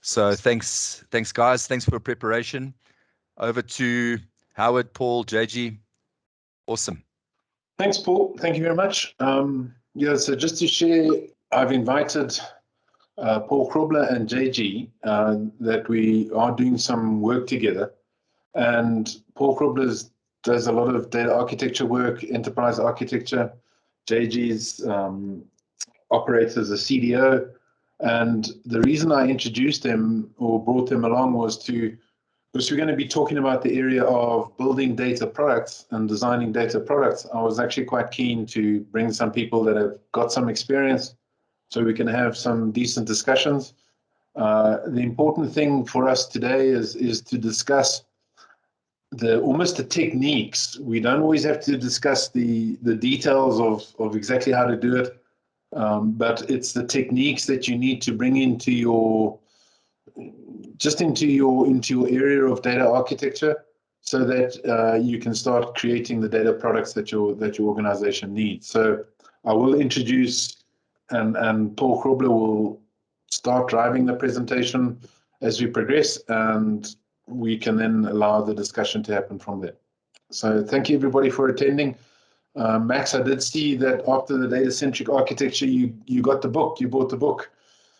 So thanks guys. Thanks for preparation. Over to Howard, Paul, JG. Awesome. Thanks, Paul. Thank you very much. Yeah, so just to share, I've invited Paul Krobler and JG that we are doing some work together. And Paul Krobler does a lot of data architecture work, enterprise architecture. JG's operates as a CDO. And the reason I introduced them or brought them along was because we're going to be talking about the area of building data products and designing data products. I was actually quite keen to bring some people that have got some experience so we can have some decent discussions. The important thing for us today is to discuss almost the techniques. We don't always have to discuss the details of exactly how to do it, but it's the techniques that you need to bring into your area of data architecture, so that you can start creating the data products that your organization needs. So I will introduce, and Paul Krobler will start driving the presentation as we progress, and we can then allow the discussion to happen from there. So thank you everybody for attending. Max, I did see that after the data-centric architecture, you got the book, you bought the book.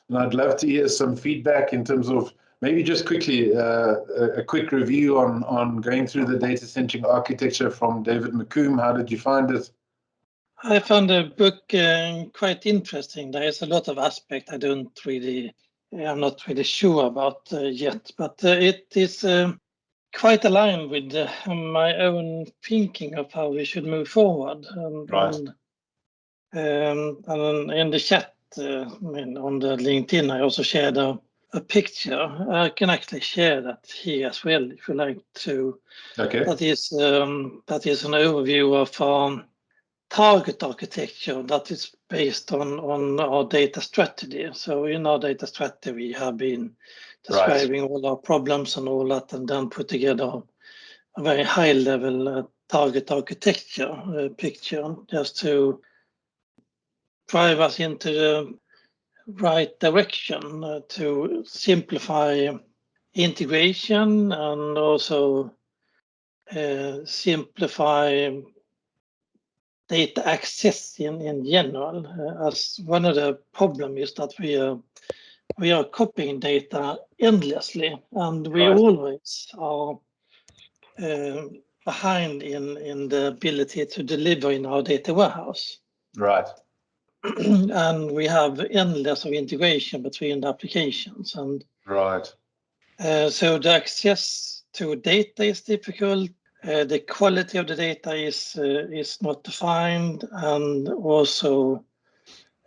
And I'd love to hear some feedback in terms of maybe just quickly a quick review on going through the data-centric architecture from David McComb. How did you find it? I found the book quite interesting. There is a lot of aspects I'm not really sure about yet, but it is quite aligned with my own thinking of how we should move forward. Right. And in the chat, on the LinkedIn, I also shared a picture. I can actually share that here as well, if you like to. Okay. That is an overview of target architecture that is based on our data strategy. So in our data strategy, we have been describing all our problems and all that, and then put together a very high level target architecture picture, just to drive us into the right direction to simplify integration and also simplify data access in general. As one of the problems is that we are copying data endlessly, and we always are behind in the ability to deliver in our data warehouse. Right. And we have endless of integration between the applications, and so the access to data is difficult. The quality of the data is not defined, and also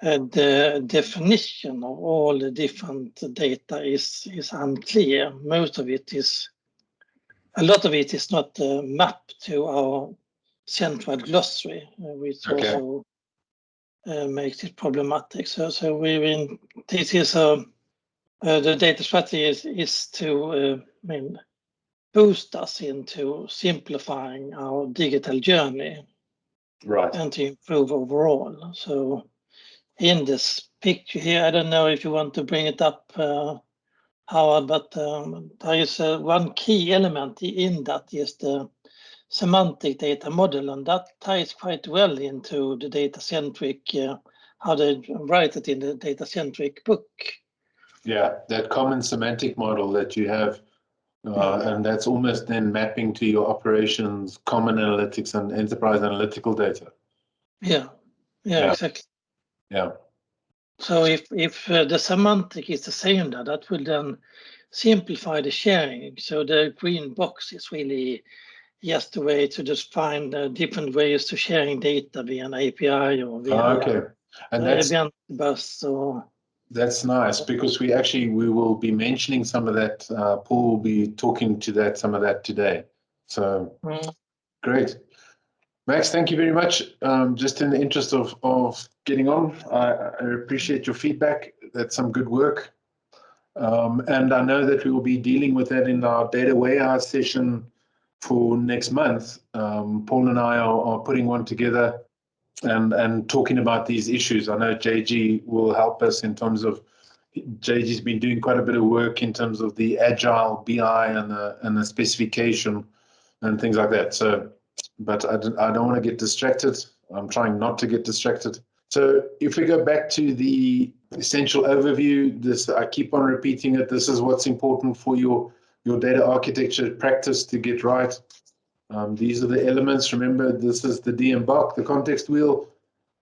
the definition of all the different data is unclear. A lot of it is not mapped to our central glossary, which also makes it problematic. So this is the data strategy is to boost us into simplifying our digital journey, and to improve overall. So in this picture here, I don't know if you want to bring it up, Howard, but there is one key element in that is the semantic data model, and that ties quite well into the data-centric, how they write it in the data-centric book. Yeah, that common semantic model that you have, and that's almost then mapping to your operations, common analytics and enterprise analytical data. Yeah, exactly. Yeah. So if the semantic is the same, that will then simplify the sharing. So the green box is really just a way to just find different ways to sharing data via an API or via and event bus. Or that's nice, because we will be mentioning some of that. Paul will be talking to some of that today. So great. Max, thank you very much. Just in the interest of getting on, I appreciate your feedback. That's some good work. And I know that we will be dealing with that in our data warehouse session for next month. Paul and I are putting one together and talking about these issues. I know JG will help us in terms of JG's been doing quite a bit of work in terms of the agile BI and the specification and things like that. So, but I don't want to get distracted. I'm trying not to get distracted. So if we go back to the essential overview, this, I keep on repeating it. This is what's important for your data architecture practice to get right. These are the elements. Remember, this is the DMBOK, the context wheel.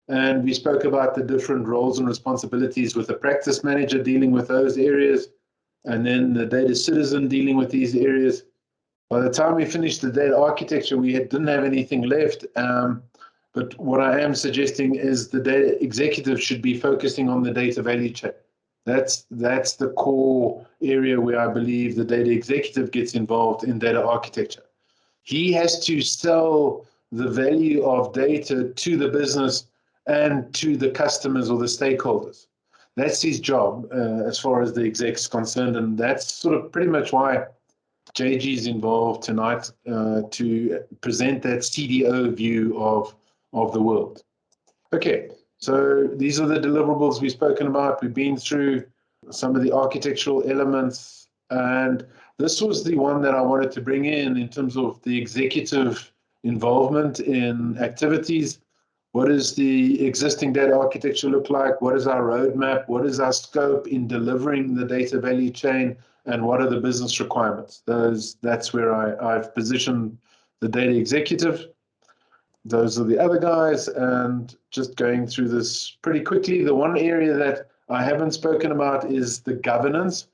And we spoke about the different roles and responsibilities with the practice manager dealing with those areas, and then the data citizen dealing with these areas. By the time we finished the data architecture, we didn't have anything left. But what I am suggesting is the data executive should be focusing on the data value chain. That's the core area where I believe the data executive gets involved in data architecture. He has to sell the value of data to the business and to the customers or the stakeholders. That's his job as far as the exec's concerned, and that's sort of pretty much why JG is involved tonight to present that CDO view of the world. Okay, so these are the deliverables we've spoken about. We've been through some of the architectural elements, and this was the one that I wanted to bring in terms of the executive involvement in activities. What does the existing data architecture look like? What is our roadmap? What is our scope in delivering the data value chain? And what are the business requirements? That's where I've positioned the data executive. Those are the other guys. And just going through this pretty quickly, the one area that I haven't spoken about is the governance.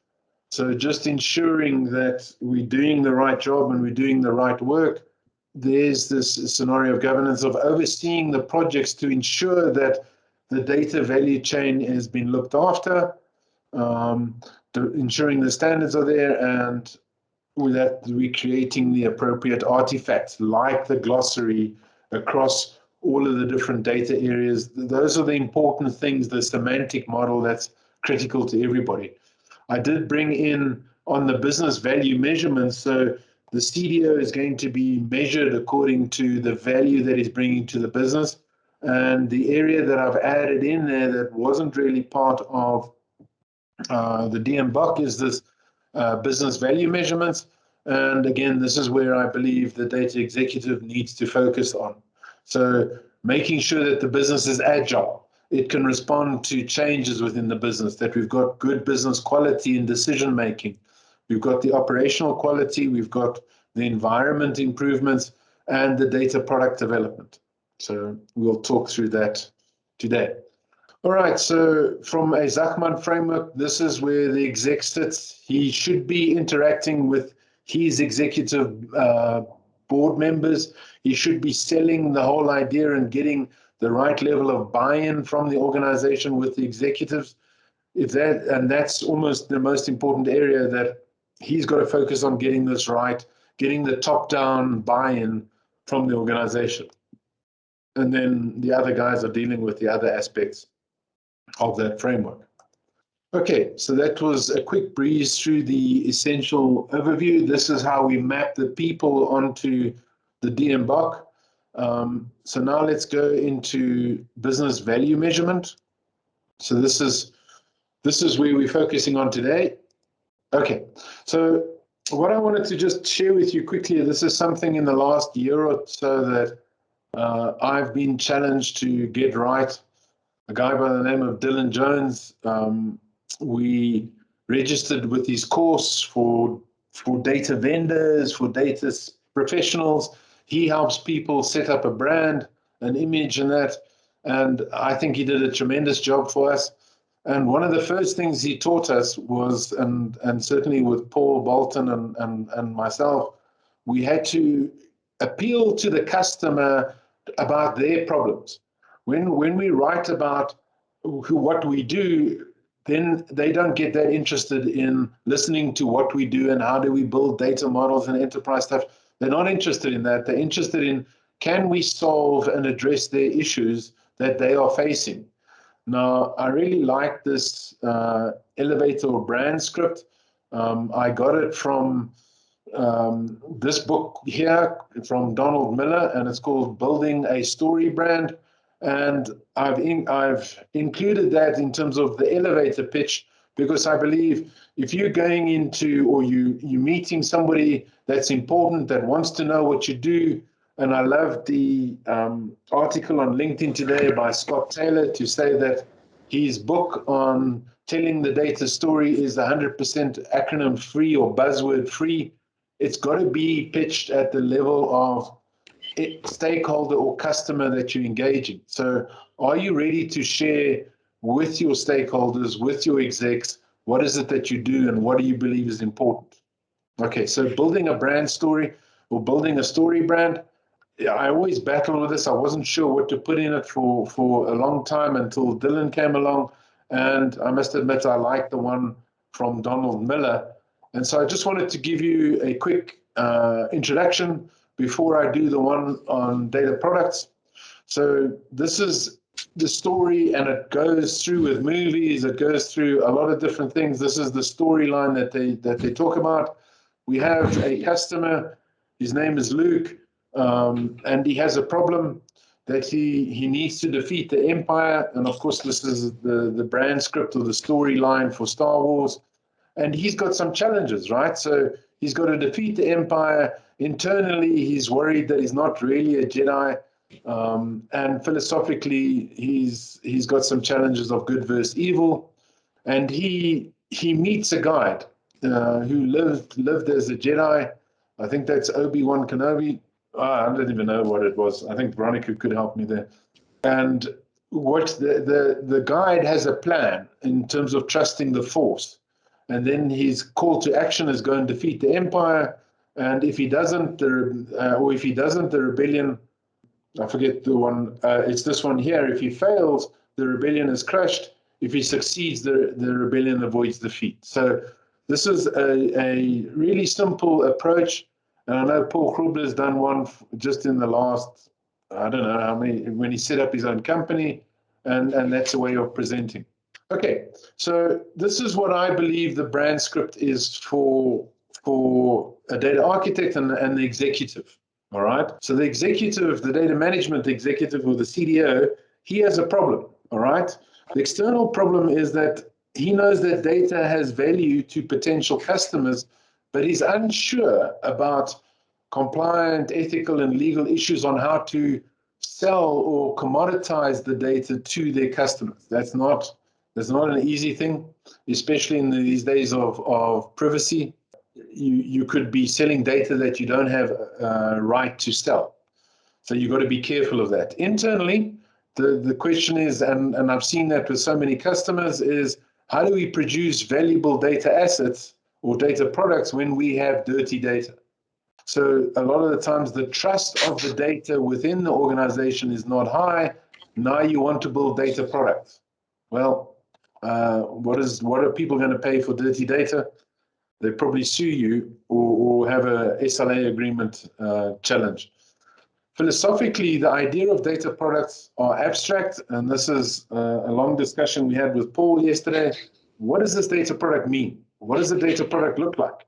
So just ensuring that we're doing the right job and we're doing the right work. There's this scenario of governance of overseeing the projects to ensure that the data value chain has been looked after, ensuring the standards are there, and with that, we're creating the appropriate artifacts like the glossary across all of the different data areas. Those are the important things, the semantic model that's critical to everybody. I did bring in on the business value measurements, so the CDO is going to be measured according to the value that he's bringing to the business. And the area that I've added in there that wasn't really part of the DMBOK is this business value measurements. And again, this is where I believe the data executive needs to focus on. So making sure that the business is agile. It can respond to changes within the business, that we've got good business quality in decision making. We've got the operational quality, we've got the environment improvements, and the data product development. So we'll talk through that today. All right, so from a Zachman framework, this is where the exec sits. He should be interacting with his executive board members. He should be selling the whole idea and getting the right level of buy-in from the organization with the executives. And that's almost the most important area, that he's got to focus on getting this right, getting the top-down buy-in from the organization. And then the other guys are dealing with the other aspects of that framework. Okay, so that was a quick breeze through the essential overview. This is how we map the people onto the DMBOK. So now let's go into business value measurement. So this is where we're focusing on today. Okay, so what I wanted to just share with you quickly, this is something in the last year or so that I've been challenged to get right. A guy by the name of Dylan Jones, we registered with his course for data vendors, for data professionals. He helps people set up a brand, an image and that, and I think he did a tremendous job for us. And one of the first things he taught us was, and certainly with Paul Bolton and myself, we had to appeal to the customer about their problems. When we write about what we do, then they don't get that interested in listening to what we do and how do we build data models and enterprise stuff. They're not interested in that. They're interested in, can we solve and address their issues that they are facing? Now, I really like this elevator or brand script. I got it from this book here from Donald Miller, and it's called Building a Story Brand. And I've included that in terms of the elevator pitch, because I believe if you're going into, or you're meeting somebody that's important, that wants to know what you do, and I love the article on LinkedIn today by Scott Taylor to say that his book on telling the data story is 100% acronym free or buzzword free. It's got to be pitched at the level of stakeholder or customer that you're engaging. So are you ready to share with your stakeholders, with your execs, what is it that you do and what do you believe is important? Okay, so building a brand story or building a story brand, I always battle with this. I wasn't sure what to put in it for a long time until Dylan came along. And I must admit, I like the one from Donald Miller. And so I just wanted to give you a quick introduction before I do the one on data products. So this is the story, and it goes through with movies. It goes through a lot of different things. This is the storyline that they talk about. We have a customer. His name is Luke, and he has a problem that he needs to defeat the Empire. And of course, this is the brand script or the storyline for Star Wars. And he's got some challenges, right? So he's got to defeat the Empire. Internally, he's worried that he's not really a Jedi. And philosophically, he's got some challenges of good versus evil. And he meets a guide who lived as a Jedi. I think that's Obi-Wan Kenobi. I don't even know what it was. I think Veronica could help me there. And what the guide has a plan in terms of trusting the Force. And then his call to action is go and defeat the Empire. And if he doesn't, the rebellion, I forget the one, it's this one here. If he fails, the rebellion is crushed. If he succeeds, the rebellion avoids defeat. So this is a really simple approach. And I know Paul Krubler has done one just in the last, I don't know how many, when he set up his own company, and that's a way of presenting. Okay, so this is what I believe the brand script is for a data architect and the executive. All right. So the executive, the data management executive or the CDO, he has a problem. All right. The external problem is that he knows that data has value to potential customers, but he's unsure about compliant, ethical, and legal issues on how to sell or commoditize the data to their customers. That's not an easy thing, especially in these days of privacy. You could be selling data that you don't have a right to sell. So you've got to be careful of that. Internally, the question is, and I've seen that with so many customers, is how do we produce valuable data assets or data products when we have dirty data? So a lot of the times the trust of the data within the organization is not high. Now you want to build data products. Well, what are people going to pay for dirty data? They probably sue you or have a SLA agreement challenge. Philosophically, the idea of data products are abstract, and this is a long discussion we had with Paul yesterday. What does this data product mean? What does the data product look like?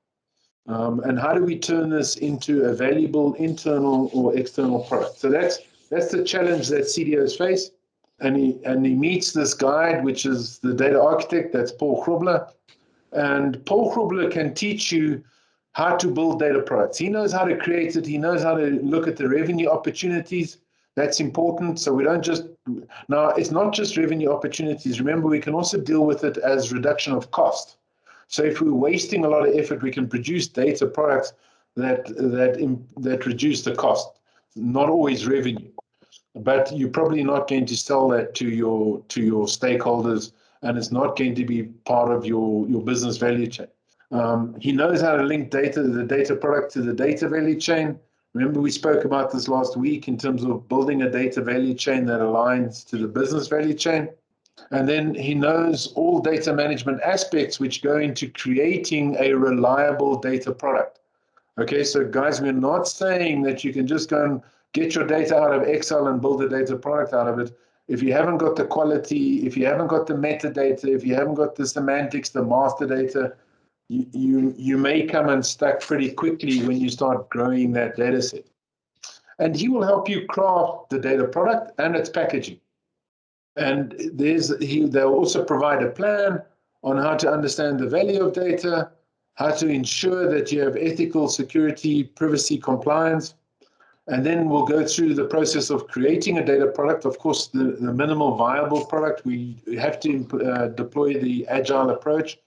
And how do we turn this into a valuable internal or external product? So that's the challenge that CDOs face. And he meets this guide, which is the data architect, that's Paul Krubler. And Paul Krubler can teach you how to build data products. He knows how to create it. He knows how to look at the revenue opportunities. That's important. So we don't just, now it's not just revenue opportunities. Remember, we can also deal with it as reduction of cost. So if we're wasting a lot of effort, we can produce data products that reduce the cost, not always revenue. But you're probably not going to sell that to your stakeholders, and it's not going to be part of your business value chain. He knows how to link the data product to the data value chain. Remember, we spoke about this last week in terms of building a data value chain that aligns to the business value chain. And then he knows all data management aspects which go into creating a reliable data product. Okay, so guys, we're not saying that you can just go and get your data out of Excel and build a data product out of it. If you haven't got the quality, if you haven't got the metadata, if you haven't got the semantics, the master data, you may come unstuck pretty quickly when you start growing that data set. And he will help you craft the data product and its packaging. And they'll also provide a plan on how to understand the value of data, how to ensure that you have ethical, security, privacy, compliance. And then we'll go through the process of creating a data product. Of course, the minimal viable product, we have to deploy the agile approach,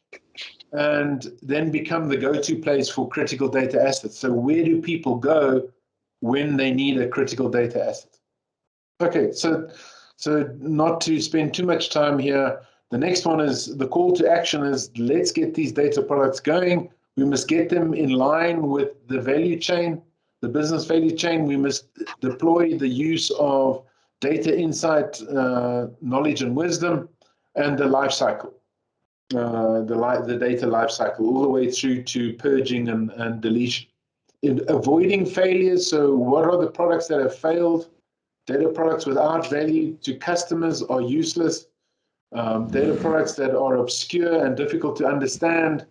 and then become the go-to place for critical data assets. So where do people go when they need a critical data asset? Okay, so not to spend too much time here, the next one is the call to action is let's get these data products going. We must get them in line with the value chain, the business value chain. We must deploy the use of data insight, knowledge and wisdom, and the life cycle. The data life cycle, all the way through to purging and deletion. Avoiding failures, so what are the products that have failed? Data products without value to customers are useless. Data products that are obscure and difficult to understand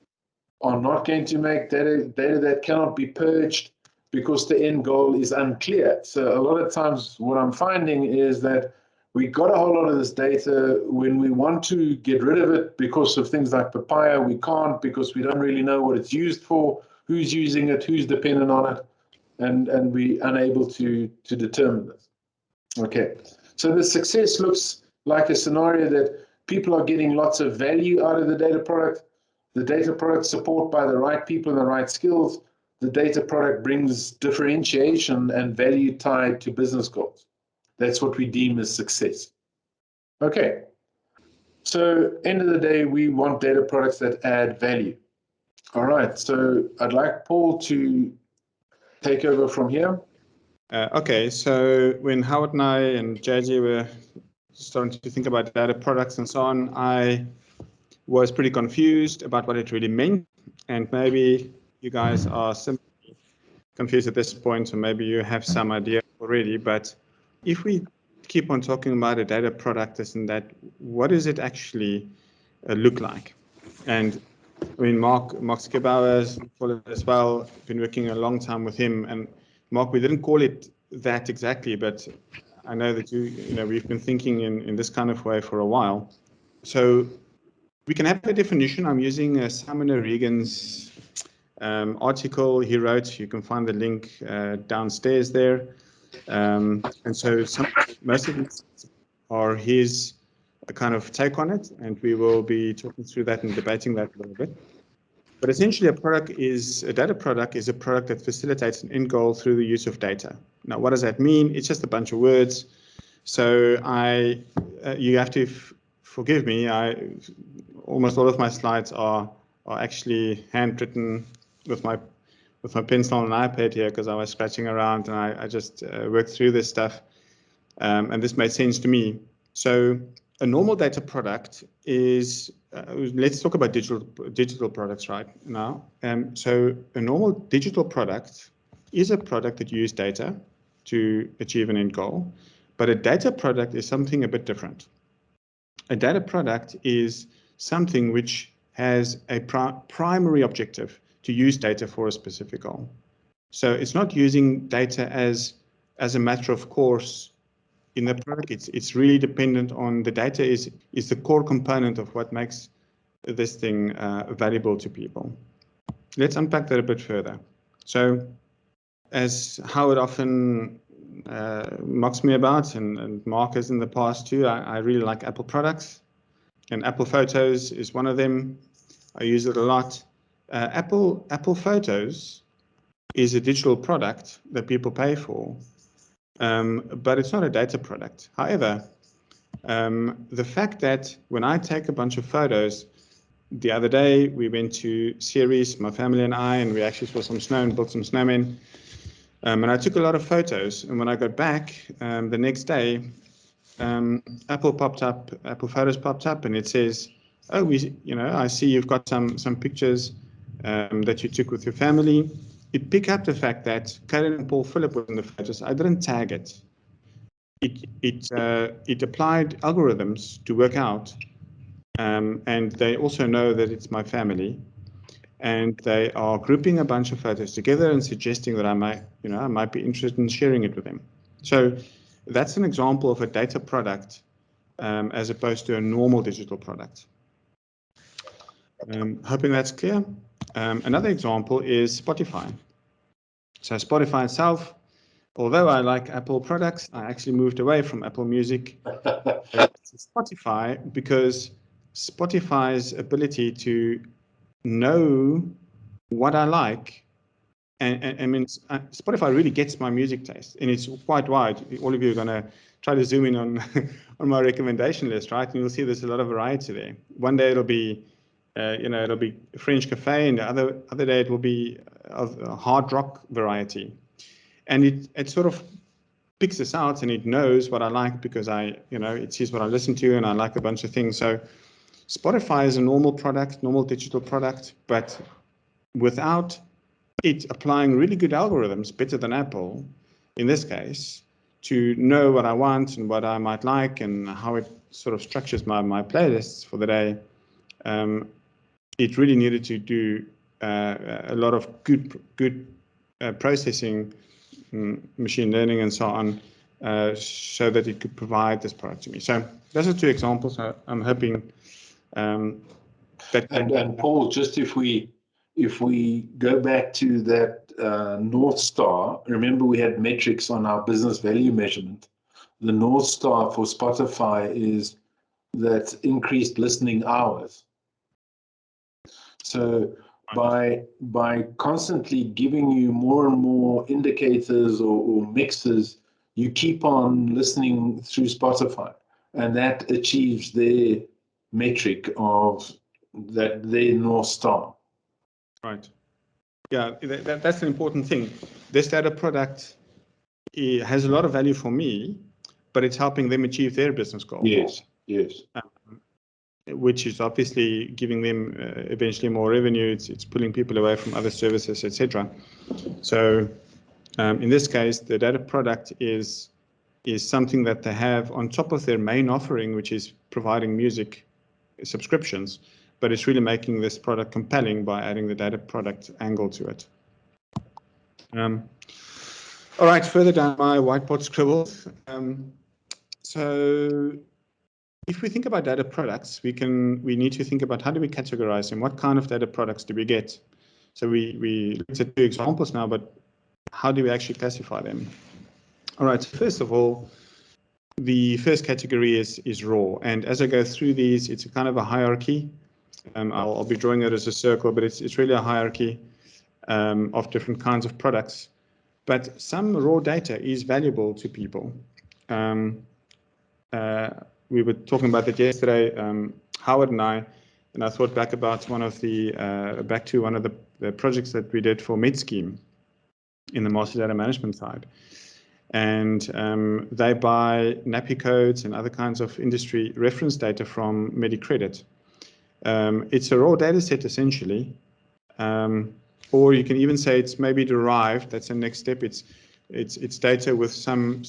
are not going to make data that cannot be purged because the end goal is unclear. So a lot of times what I'm finding is that we got a whole lot of this data. When we want to get rid of it because of things like Papaya, we can't because we don't really know what it's used for, who's using it, who's dependent on it, and we're unable to determine this. Okay, so the success looks like a scenario that people are getting lots of value out of the data product. The data product support by the right people and the right skills. The data product brings differentiation and value tied to business goals. That's what we deem as success. Okay, so end of the day, we want data products that add value. All right, so I'd like Paul to take over from here. Okay, so when Howard and I and JJ were starting to think about data products and so on, I was pretty confused about what it really meant. And maybe you guys are simply confused at this point, so maybe you have some idea already. But if we keep on talking about a data product, isn't that, what does it actually look like? And I mean, Mark Skibauer as well, been working a long time with him. And Mark, we didn't call it that exactly, but I know that we've been thinking in this kind of way for a while. So we can have a definition. I'm using Simon O'Regan's article he wrote. You can find the link downstairs there. And so most of these are his kind of take on it, and we will be talking through that and debating that a little bit. But essentially, a data product is a product that facilitates an end goal through the use of data. Now, what does that mean? It's just a bunch of words. So you have to forgive me. Almost all of my slides are actually handwritten with my pencil on an iPad here because I was scratching around and I just worked through this stuff. And this made sense to me. So a normal data product is, let's talk about digital products right now. So a normal digital product is a product that uses data to achieve an end goal, but a data product is something a bit different. A data product is something which has a primary objective to use data for a specific goal. So it's not using data as a matter of course in the product. It's really dependent on the data is the core component of what makes this thing valuable to people. Let's unpack that a bit further. So as Howard often mocks me about, and Mark has in the past too, I really like Apple products, and Apple Photos is one of them. I use it a lot. Apple Photos is a digital product that people pay for, but it's not a data product. However, the fact that when I take a bunch of photos, the other day we went to Ceres, my family and I, and we actually saw some snow and built some snowmen. And I took a lot of photos, and when I got back the next day, Apple Photos popped up, and it says, "Oh, I see you've got some pictures that you took with your family." It picked up the fact that Karen and Paul Phillip were in the photos. I didn't tag it. It applied algorithms to work out, and they also know that it's my family. And they are grouping a bunch of photos together and suggesting that I might be interested in sharing it with them. So that's an example of a data product as opposed to a normal digital product. Hoping that's clear. Another example is Spotify. So Spotify itself, although I like Apple products, I actually moved away from Apple Music to Spotify because Spotify's ability to know what I like, and I mean, Spotify really gets my music taste, and it's quite wide. All of you are going to try to zoom in on on my recommendation list, right? And you'll see there's a lot of variety there. One day it'll be, it'll be French cafe, and the other day it will be of a hard rock variety, and it sort of picks this out, and it knows what I like because it sees what I listen to, and I like a bunch of things. So Spotify is a normal product, normal digital product, but without it applying really good algorithms, better than Apple in this case, to know what I want and what I might like and how it sort of structures my playlists for the day, it really needed to do a lot of good processing, machine learning and so on, so that it could provide this product to me. So those are two examples. I'm hoping that. And Paul, just if we go back to that North Star, remember we had metrics on our business value measurement. The North Star for Spotify is that increased listening hours. So by constantly giving you more and more indicators or mixes, you keep on listening through Spotify, and that achieves their metric of that their North Star. Right. Yeah, that's an important thing. This data product has a lot of value for me, but it's helping them achieve their business goal. Yes. Which is obviously giving them eventually more revenue. It's pulling people away from other services, etc. So in this case, the data product is something that they have on top of their main offering, which is providing music subscriptions, but it's really making this product compelling by adding the data product angle to it. All right, further down my whiteboard scribbles. So if we think about data products, we need to think about how do we categorize them? What kind of data products do we get? So we looked at two examples now, but how do we actually classify them? All right, so first of all, the first category is raw. And as I go through these, it's a kind of a hierarchy. I'll be drawing it as a circle, but it's really a hierarchy of different kinds of products. But some raw data is valuable to people. We were talking about that yesterday, Howard and I thought back about one of the projects that we did for MedScheme in the master data management side. And they buy NAPI codes and other kinds of industry reference data from MediCredit. It's a raw data set essentially, or you can even say it's maybe derived. That's the next step. It's data with some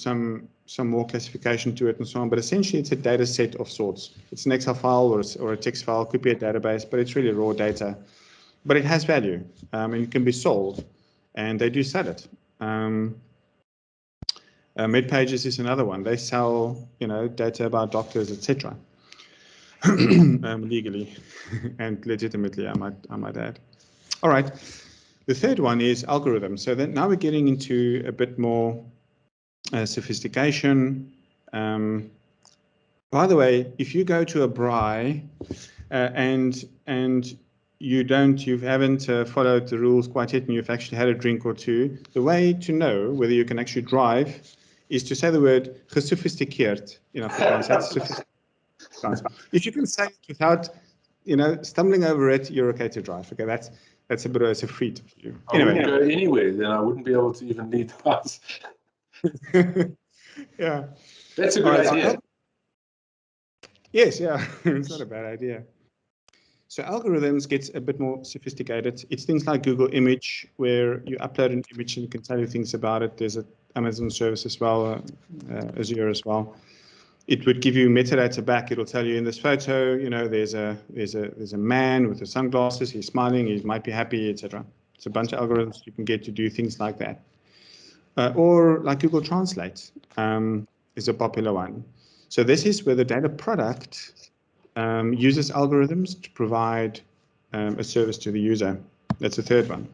more classification to it and so on, but essentially it's a data set of sorts. It's an Excel file or a text file, could be a database, but it's really raw data. But it has value, and it can be sold, and they do sell it. MedPages is another one. They sell, data about doctors, etc. Legally and legitimately, I might add. All right. The third one is algorithms. So then now we're getting into a bit more sophistication. By the way, if you go to a braai and you haven't followed the rules quite yet, and you've actually had a drink or two, the way to know whether you can actually drive is to say the word gesophisticeerd in Afrikaans. That's sophisticated. If you can say it without, stumbling over it, you're okay to drive. Okay, that's a bit of a feat for you. Anyway, I wouldn't go anywhere, then I wouldn't be able to even lead the bus. Yeah, that's a good idea. Yes, yeah, it's not a bad idea. So algorithms get a bit more sophisticated. It's things like Google Image, where you upload an image and you can tell you things about it. There's an Amazon service as well, Azure as well. It would give you metadata back. It'll tell you in this photo, there's a man with the sunglasses. He's smiling. He might be happy, etc. It's a bunch of algorithms you can get to do things like that. Or like Google Translate is a popular one. So this is where the data product uses algorithms to provide a service to the user. That's the third one.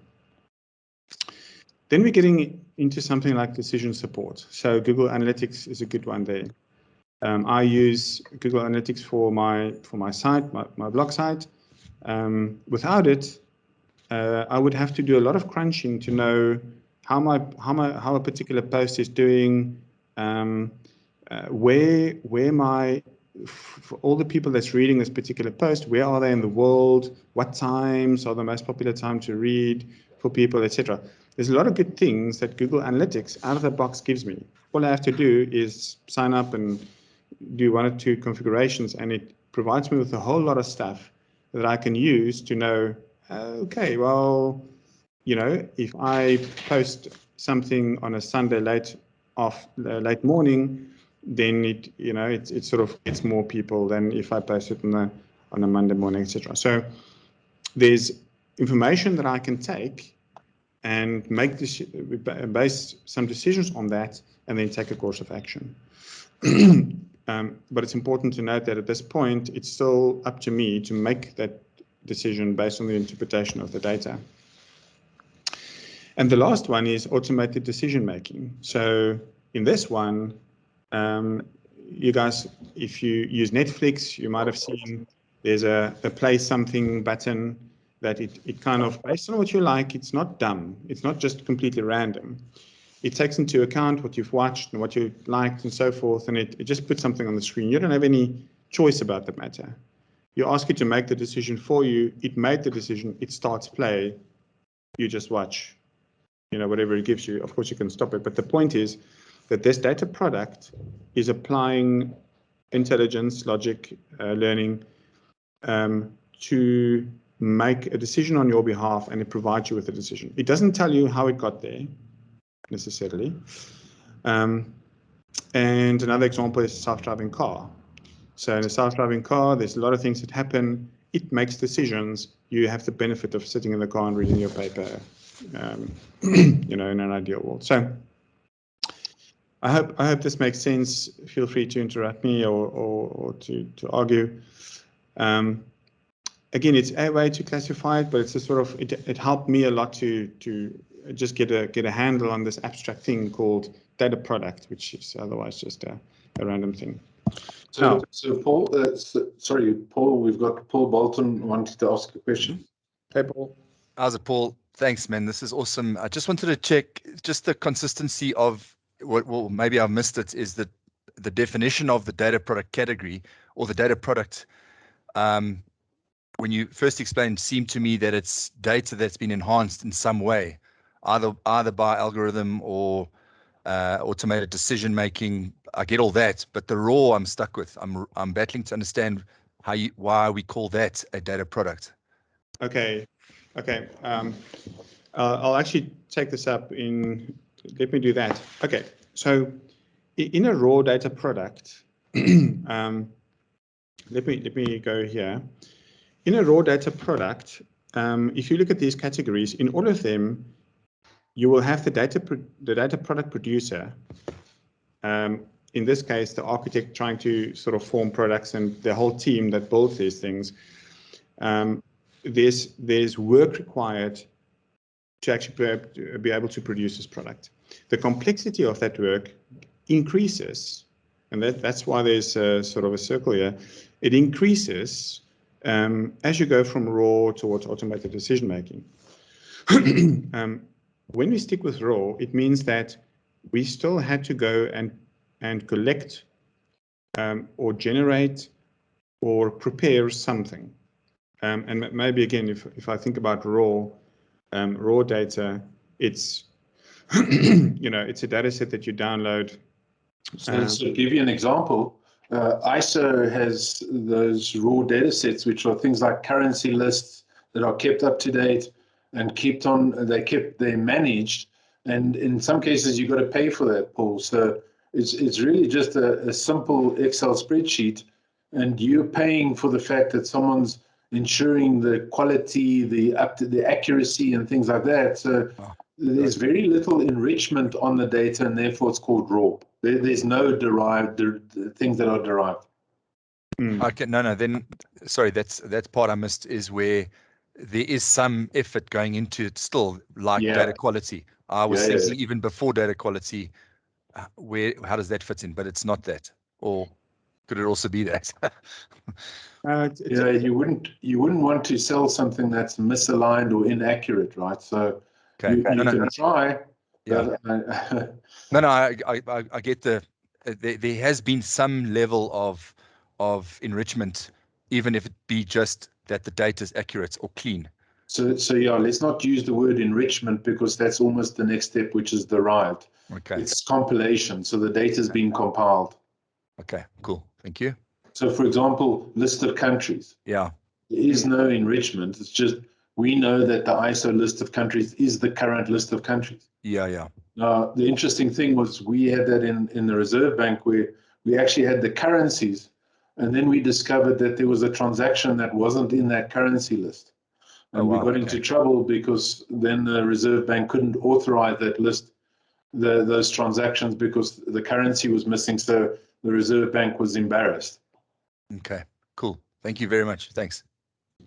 Then we're getting into something like decision support. So Google Analytics is a good one there. I use Google Analytics for my site, my blog site. Without it, I would have to do a lot of crunching to know how a particular post is doing, for all the people that's reading this particular post, where are they in the world? What times are the most popular time to read for people, etc. There's a lot of good things that Google Analytics out of the box gives me. All I have to do is sign up and do 1 or 2 configurations, and it provides me with a whole lot of stuff that I can use to know, okay, well, if I post something on a Sunday late morning, then it sort of gets more people than if I post it on a Monday morning, etc. So there's information that I can take and base some decisions on that, and then take a course of action. But it's important to note that at this point, it's still up to me to make that decision based on the interpretation of the data. And the last one is automated decision making. So in this one, you guys, if you use Netflix, you might have seen there's a play something button that it kind of, based on what you like, it's not dumb. It's not just completely random. It takes into account what you've watched and what you liked and so forth, and it just puts something on the screen. You don't have any choice about the matter. You ask it to make the decision for you. It made the decision. It starts play. You just watch, whatever it gives you. Of course, you can stop it. But the point is that this data product is applying intelligence, logic, learning to make a decision on your behalf, and it provides you with a decision. It doesn't tell you how it got there necessarily. And another example is a self-driving car. So in a self-driving car, there's a lot of things that happen. It makes decisions. You have the benefit of sitting in the car and reading your paper, in an ideal world. So I hope this makes sense. Feel free to interrupt me or to argue. Again, it's a way to classify it, but it's a sort of it helped me a lot to just get a handle on this abstract thing called data product, which is otherwise just a random thing. So Paul, sorry, Paul, we've got Paul Bolton wanted to ask a question. Hey, Paul. How's it, Paul? Thanks, man. This is awesome. I just wanted to check just the consistency of well, maybe I missed it, is the definition of the data product category or the data product. When you first explained, seemed to me that it's data that's been enhanced in some way, either by algorithm or automated decision making. I get all that, but the raw I'm stuck with. I'm battling to understand why we call that a data product. Okay. I'll actually take this up let me do that. Okay, so in a raw data product, let me go here. In a raw data product, if you look at these categories, in all of them, you will have the data product producer. In this case, the architect trying to sort of form products and the whole team that builds these things. There's work required to actually be able to produce this product. The complexity of that work increases, and that's why there's sort of a circle here. It increases as you go from raw towards automated decision making. When we stick with raw, it means that we still had to go and collect or generate or prepare something. And maybe again, if I think about raw data, it's it's a data set that you download. So to give you an example, ISO has those raw data sets, which are things like currency lists that are kept up to date and they're managed. And in some cases, you've got to pay for that, Paul. So it's really just a simple Excel spreadsheet, and you're paying for the fact that someone's ensuring the quality, the accuracy, and things like that. So there's very little enrichment on the data, and therefore it's called raw. There's no derived things that are derived. Okay, no. Then, sorry, that's part I missed, is where there is some effort going into it still, like Yeah. data quality. I was Yeah, thinking even before data quality, how does that fit in? But it's not that, or could it also be that? You wouldn't want to sell something that's misaligned or inaccurate, right? So Okay. you can try, Yeah. but No, I get there has been some level of enrichment, even if it be just that the data is accurate or clean. So yeah, let's not use the word enrichment because that's almost the next step, which is derived. Okay. It's compilation, so the data is being compiled. Okay, cool. Thank you. So, for example, list of countries. Yeah. There is no enrichment. It's just we know that the ISO list of countries is the current list of countries. Yeah. The interesting thing was we had that in the Reserve Bank where we actually had the currencies, and then we discovered that there was a transaction that wasn't in that currency list. And we got into trouble because then the Reserve Bank couldn't authorize that list, those transactions, because the currency was missing. So the Reserve Bank was embarrassed. Okay, cool. Thank you very much. Thanks.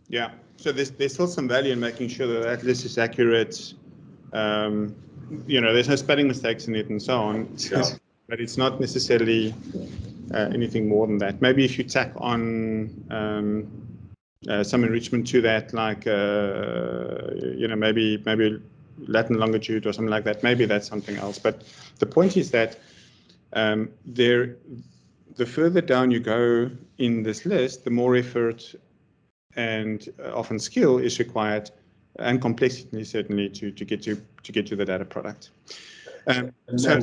Yeah, so there's still some value in making sure that that list is accurate. There's no spelling mistakes in it and so on. Yeah. But it's not necessarily anything more than that. Maybe if you tack on some enrichment to that, like maybe Latin longitude or something like that. Maybe that's something else. But the point is that the further down you go in this list, the more effort and often skill is required, and complexity certainly to get to the data product. And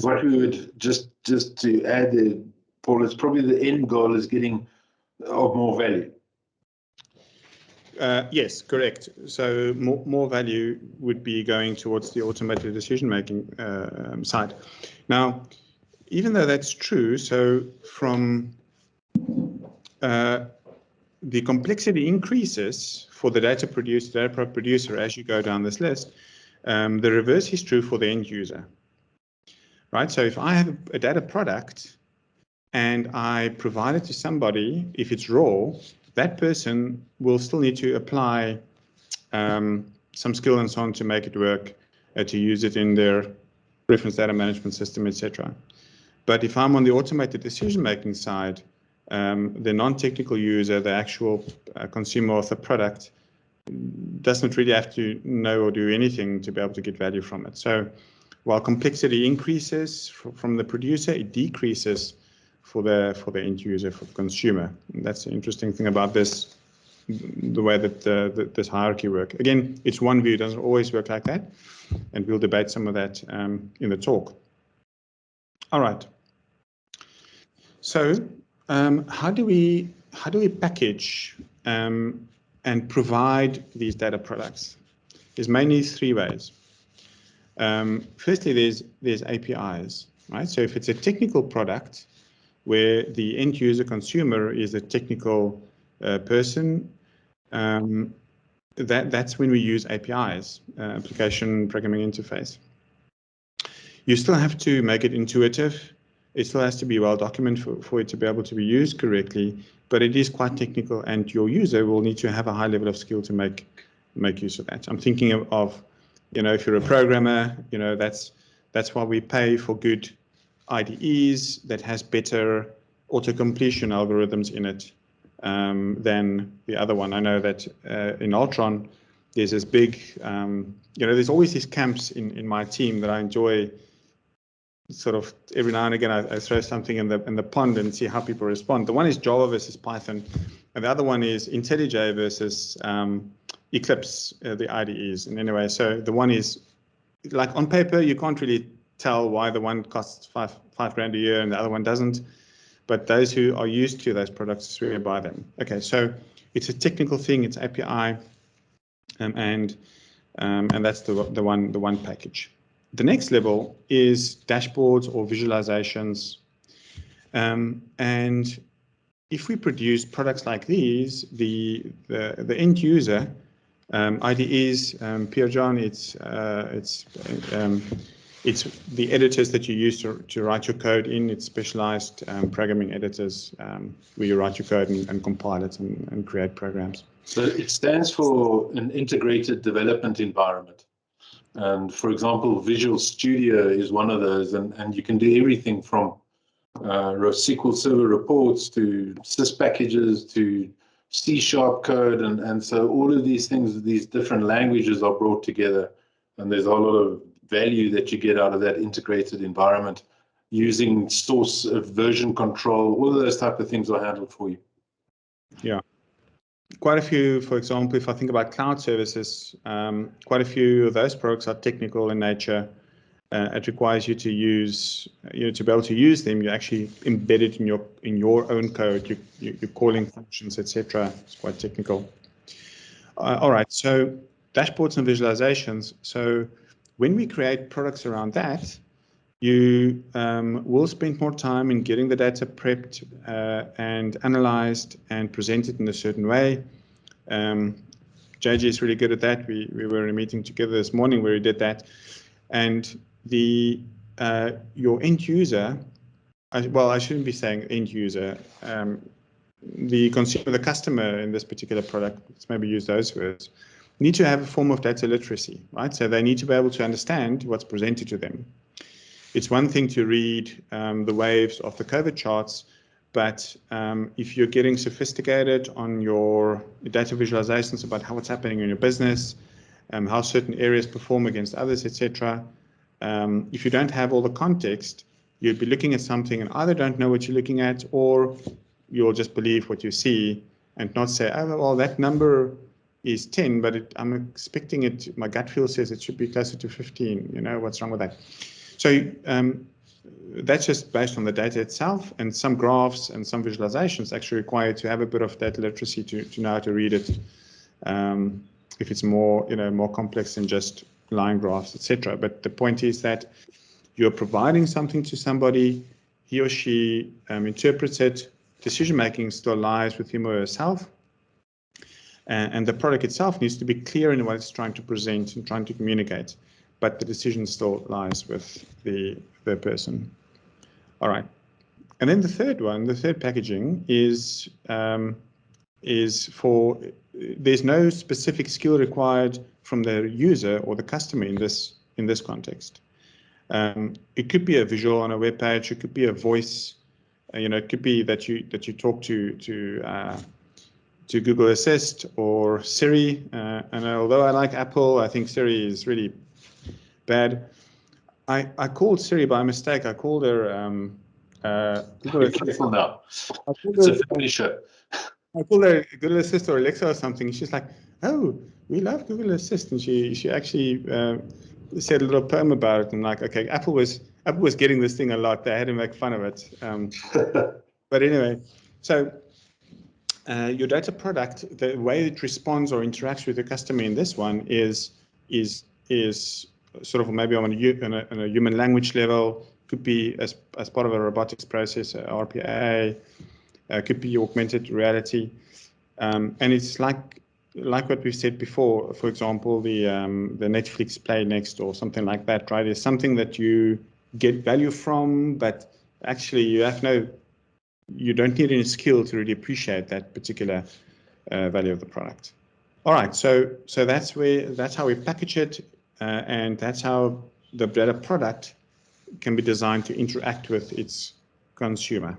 what we would just to add there, Paul, is probably the end goal is getting of more value. Yes, correct. So more value would be going towards the automated decision-making side. Now, even though that's true, so from the complexity increases for the data producer as you go down this list. The reverse is true for the end user. Right? So if I have a data product and I provide it to somebody, if it's raw, that person will still need to apply some skill and so on to make it work, to use it in their reference data management system, etc. But if I'm on the automated decision-making side, the non-technical user, the actual consumer of the product, doesn't really have to know or do anything to be able to get value from it. So while complexity increases from the producer, it decreases for the end user, for the consumer. And that's the interesting thing about this, the way that this hierarchy works. Again, it's one view, it doesn't always work like that, and we'll debate some of that in the talk. All right. So how do we package and provide these data products? There's mainly three ways. Firstly, there's APIs, right? So if it's a technical product where the end user consumer is a technical person, that's when we use APIs, application programming interface. You still have to make it intuitive. It still has to be well documented for it to be able to be used correctly, but it is quite technical, and your user will need to have a high level of skill to make use of that. I'm thinking of if you're a programmer, that's why we pay for good IDEs that has better auto-completion algorithms in it than the other one. I know that in Ultron, there's this big, there's always these camps in my team that I enjoy. Sort of every now and again, I throw something in the pond and see how people respond. The one is Java versus Python, and the other one is IntelliJ versus Eclipse, the IDEs. And anyway, so the one is like on paper, you can't really tell why the one costs five grand a year and the other one doesn't. But those who are used to those products really buy them. Okay, so it's a technical thing. It's API, and that's the one package. The next level is dashboards or visualizations. And if we produce products like these, the end user, IDEs, Pierre John, it's the editors that you use to write your code in. It's specialized programming editors where you write your code and compile it and create programs. So it stands for an integrated development environment. And for example, Visual Studio is one of those, and you can do everything from SQL Server reports to sys packages to C# code, and so all of these things, these different languages are brought together, and there's a lot of value that you get out of that integrated environment using source version control. All of those type of things are handled for you. Yeah. Quite a few, for example, if I think about cloud services, quite a few of those products are technical in nature. It requires you to use, to be able to use them. You actually embed it in your own code. You're calling functions, etc. It's quite technical. All right, so dashboards and visualizations. So when we create products around that, you will spend more time in getting the data prepped and analyzed and presented in a certain way. JJ is really good at that. We were in a meeting together this morning where he did that. And your end user, well, I shouldn't be saying end user, the consumer, the customer in this particular product, let's maybe use those words, need to have a form of data literacy, right? So they need to be able to understand what's presented to them. It's one thing to read the waves of the COVID charts, but if you're getting sophisticated on your data visualizations about what's happening in your business, how certain areas perform against others, etc., if you don't have all the context, you'd be looking at something and either don't know what you're looking at, or you'll just believe what you see and not say, oh, well, that number is 10, but I'm expecting it, my gut feel says it should be closer to 15. What's wrong with that? So that's just based on the data itself, and some graphs and some visualizations actually require to have a bit of data literacy to know how to read it. If it's more, more complex than just line graphs, etc. But the point is that you're providing something to somebody, he or she interprets it, decision-making still lies with him or herself, and the product itself needs to be clear in what it's trying to present and trying to communicate, but the decision still lies with the person. All right. And then the third one, the third packaging is for, there's no specific skill required from the user or the customer in this context. It could be a visual on a web page. It could be a voice. It could be that you talk to Google Assist or Siri. And although I like Apple, I think Siri is really bad. I called Siri by mistake. I called her. Google Assist. Careful now. It's a family show. I called her Google Assist or Alexa or something. She's like, "Oh, we love Google Assist," and she actually said a little poem about it. And like, okay, Apple was getting this thing a lot. They had to make fun of it. But anyway, so your data product, the way it responds or interacts with the customer in this one is sort of maybe on a human language level. Could be as part of a robotics process, RPA. Could be augmented reality, and it's like what we said before. For example, the Netflix Play Next or something like that, right? It's something that you get value from, but actually you don't need any skill to really appreciate that particular value of the product. All right, so that's how we package it, and that's how the data product can be designed to interact with its consumer.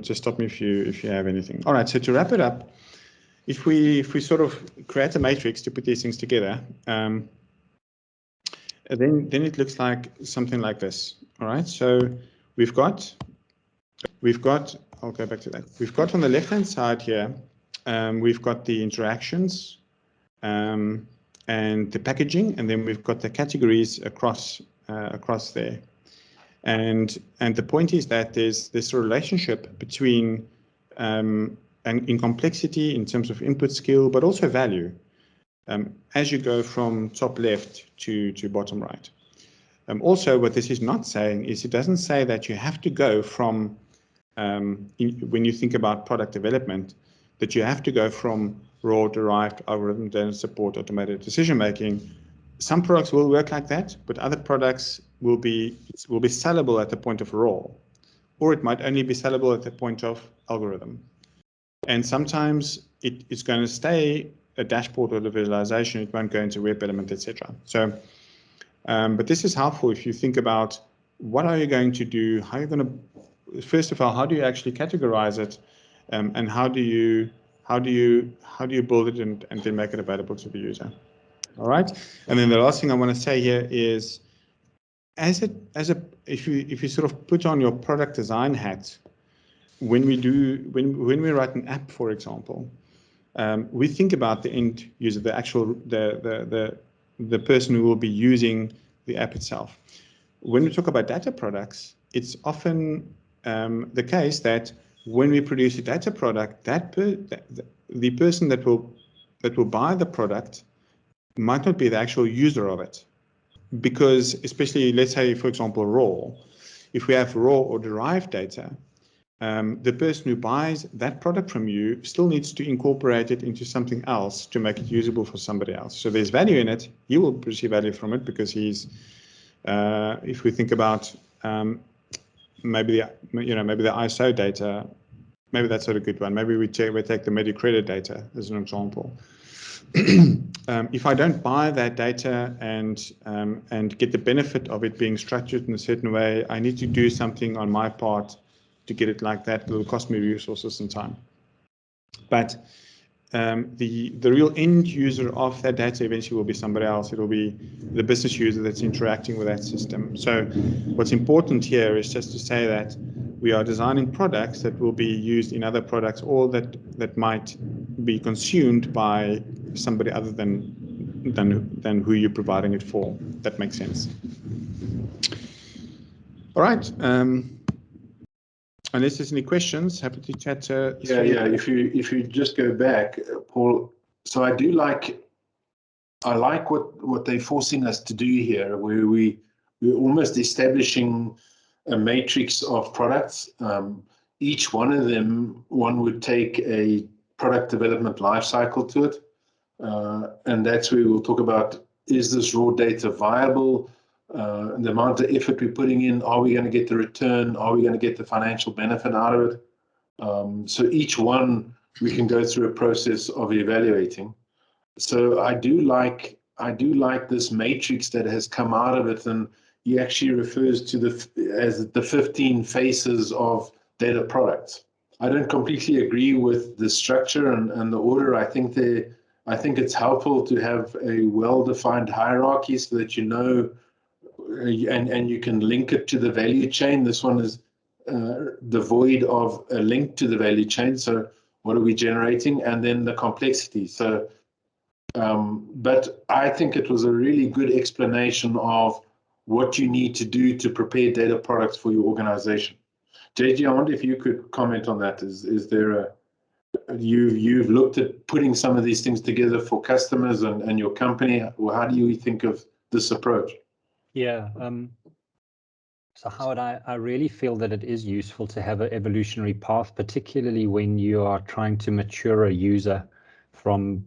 Just stop me if you have anything. All right, so to wrap it up, if we sort of create a matrix to put these things together, then it looks like something like this. All right, so we've got. I'll go back to that. We've got on the left-hand side here, we've got the interactions and the packaging, and then we've got the categories across there. And the point is that there's this relationship between and in complexity in terms of input skill, but also value as you go from top left to bottom right. Also, what this is not saying is it doesn't say that you have to go from, when you think about product development, that you have to go from raw derived algorithm data support automated decision making. Some products will work like that, but other products will be sellable at the point of raw, or it might only be sellable at the point of algorithm. And sometimes it's going to stay a dashboard or a visualization. It won't go into web element, etc. So, but this is helpful if you think about what are you going to do? How are you going to, first of all, how do you actually categorize it, and how do you build it and then make it available to the user? All right. And then the last thing I want to say here is, if you sort of put on your product design hat, when we write an app, for example, we think about the end user, the actual the person who will be using the app itself. When we talk about data products, it's often the case that when we produce a data product, the person that will buy the product might not be the actual user of it, because especially, let's say, for example, raw. If we have raw or derived data, the person who buys that product from you still needs to incorporate it into something else to make it usable for somebody else. So there's value in it. He will perceive value from it because he's, if we think about maybe the ISO data, maybe that's not a good one. Maybe we take the MediCredit data as an example. If I don't buy that data and get the benefit of it being structured in a certain way, I need to do something on my part to get it like that. It will cost me resources and time. But the real end user of that data eventually will be somebody else. It will be the business user that's interacting with that system. So what's important here is just to say that we are designing products that will be used in other products, or that might be consumed by somebody other than who you're providing it for. That makes sense. All right. Unless there's any questions, happy to chat. Yeah. If you just go back, Paul. So I like what they're forcing us to do here, where we're almost establishing a matrix of products. Each one of them, one would take a product development lifecycle to it, and that's where we'll talk about: is this raw data viable? The amount of effort we're putting in, are we going to get the return? Are we going to get the financial benefit out of it? So each one we can go through a process of evaluating. So I do like this matrix that has come out of it, and he actually refers to as the 15 faces of data products. I don't completely agree with the structure and the order. I think it's helpful to have a well-defined hierarchy so that you know, and you can link it to the value chain. This one is devoid of a link to the value chain. So what are we generating? And then the complexity. So, but I think it was a really good explanation of what you need to do to prepare data products for your organization. JG, I wonder if you could comment on that. Is there you've looked at putting some of these things together for customers and your company? Well, how do you think of this approach? Yeah. So Howard, I really feel that it is useful to have an evolutionary path, particularly when you are trying to mature a user from,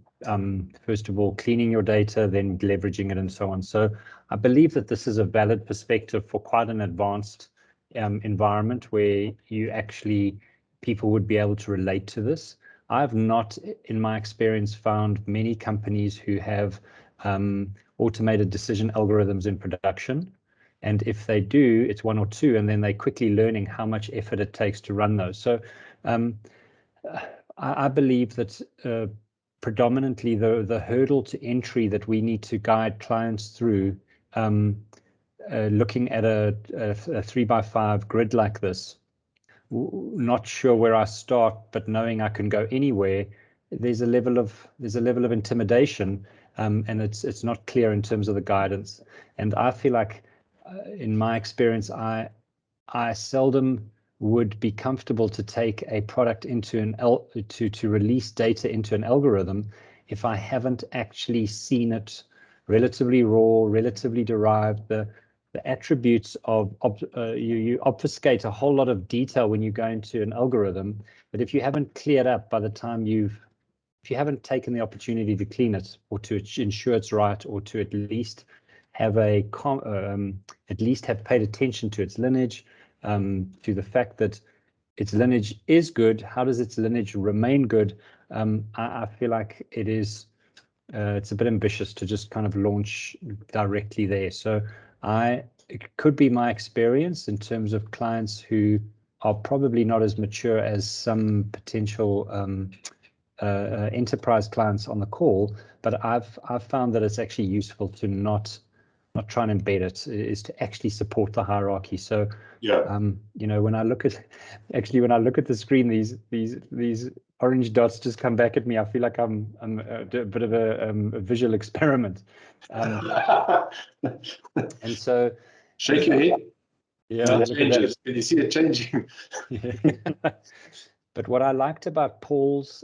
first of all, cleaning your data, then leveraging it and so on. So I believe that this is a valid perspective for quite an advanced environment where people would be able to relate to this. I've not, in my experience, found many companies who have automated decision algorithms in production. And if they do, it's one or two, and then they're quickly learning how much effort it takes to run those. So I believe that predominantly the hurdle to entry that we need to guide clients through, looking at a 3x5 grid like this, not sure where I start, but knowing I can go anywhere, there's a level of intimidation, and it's not clear in terms of the guidance. And I feel like, in my experience, I seldom would be comfortable to take a product into to release data into an algorithm if I haven't actually seen it relatively raw, relatively derived. The attributes of you obfuscate a whole lot of detail when you go into an algorithm, but if you haven't cleared up by the time if you haven't taken the opportunity to clean it, or to ensure it's right, or to at least have paid attention to its lineage, to the fact that its lineage is good, how does its lineage remain good? I feel like it's a bit ambitious to just kind of launch directly there. So it could be my experience in terms of clients who are probably not as mature as some potential enterprise clients on the call, but I've found that it's actually useful to not try and embed it, is to actually support the hierarchy. So yeah, you know, when I look at the screen, these orange dots just come back at me. I feel like I'm a bit of a visual experiment, and so shake your head. yeah, It changes. Can you see it changing? But what I liked about Paul's,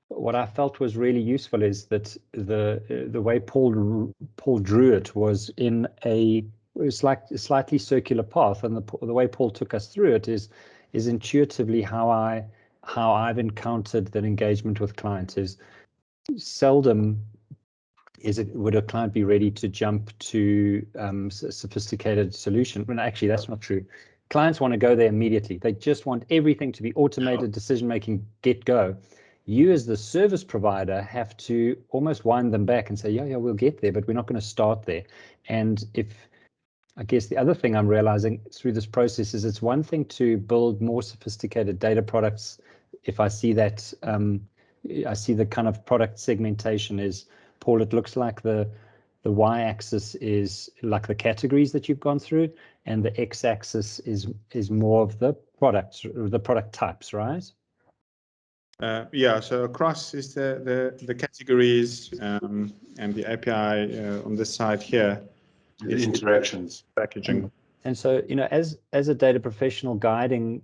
what I felt was really useful is that the way Paul drew it was in a slightly circular path, and the way Paul took us through it is intuitively how I've encountered that engagement with clients is seldom would a client be ready to jump to a sophisticated solution? Well, actually, that's not true. Clients want to go there immediately. They just want everything to be automated, decision-making, get-go. You as the service provider have to almost wind them back and say, yeah, we'll get there, but we're not going to start there. And I guess the other thing I'm realizing through this process is it's one thing to build more sophisticated data products. If I see that, I see the kind of product segmentation is, Paul, it looks like the y-axis is like the categories that you've gone through, and the x-axis is more of the products, the product types, right? Yeah, so across is the categories and the API on this side here. The interactions. Packaging. And so, you know, as a data professional guiding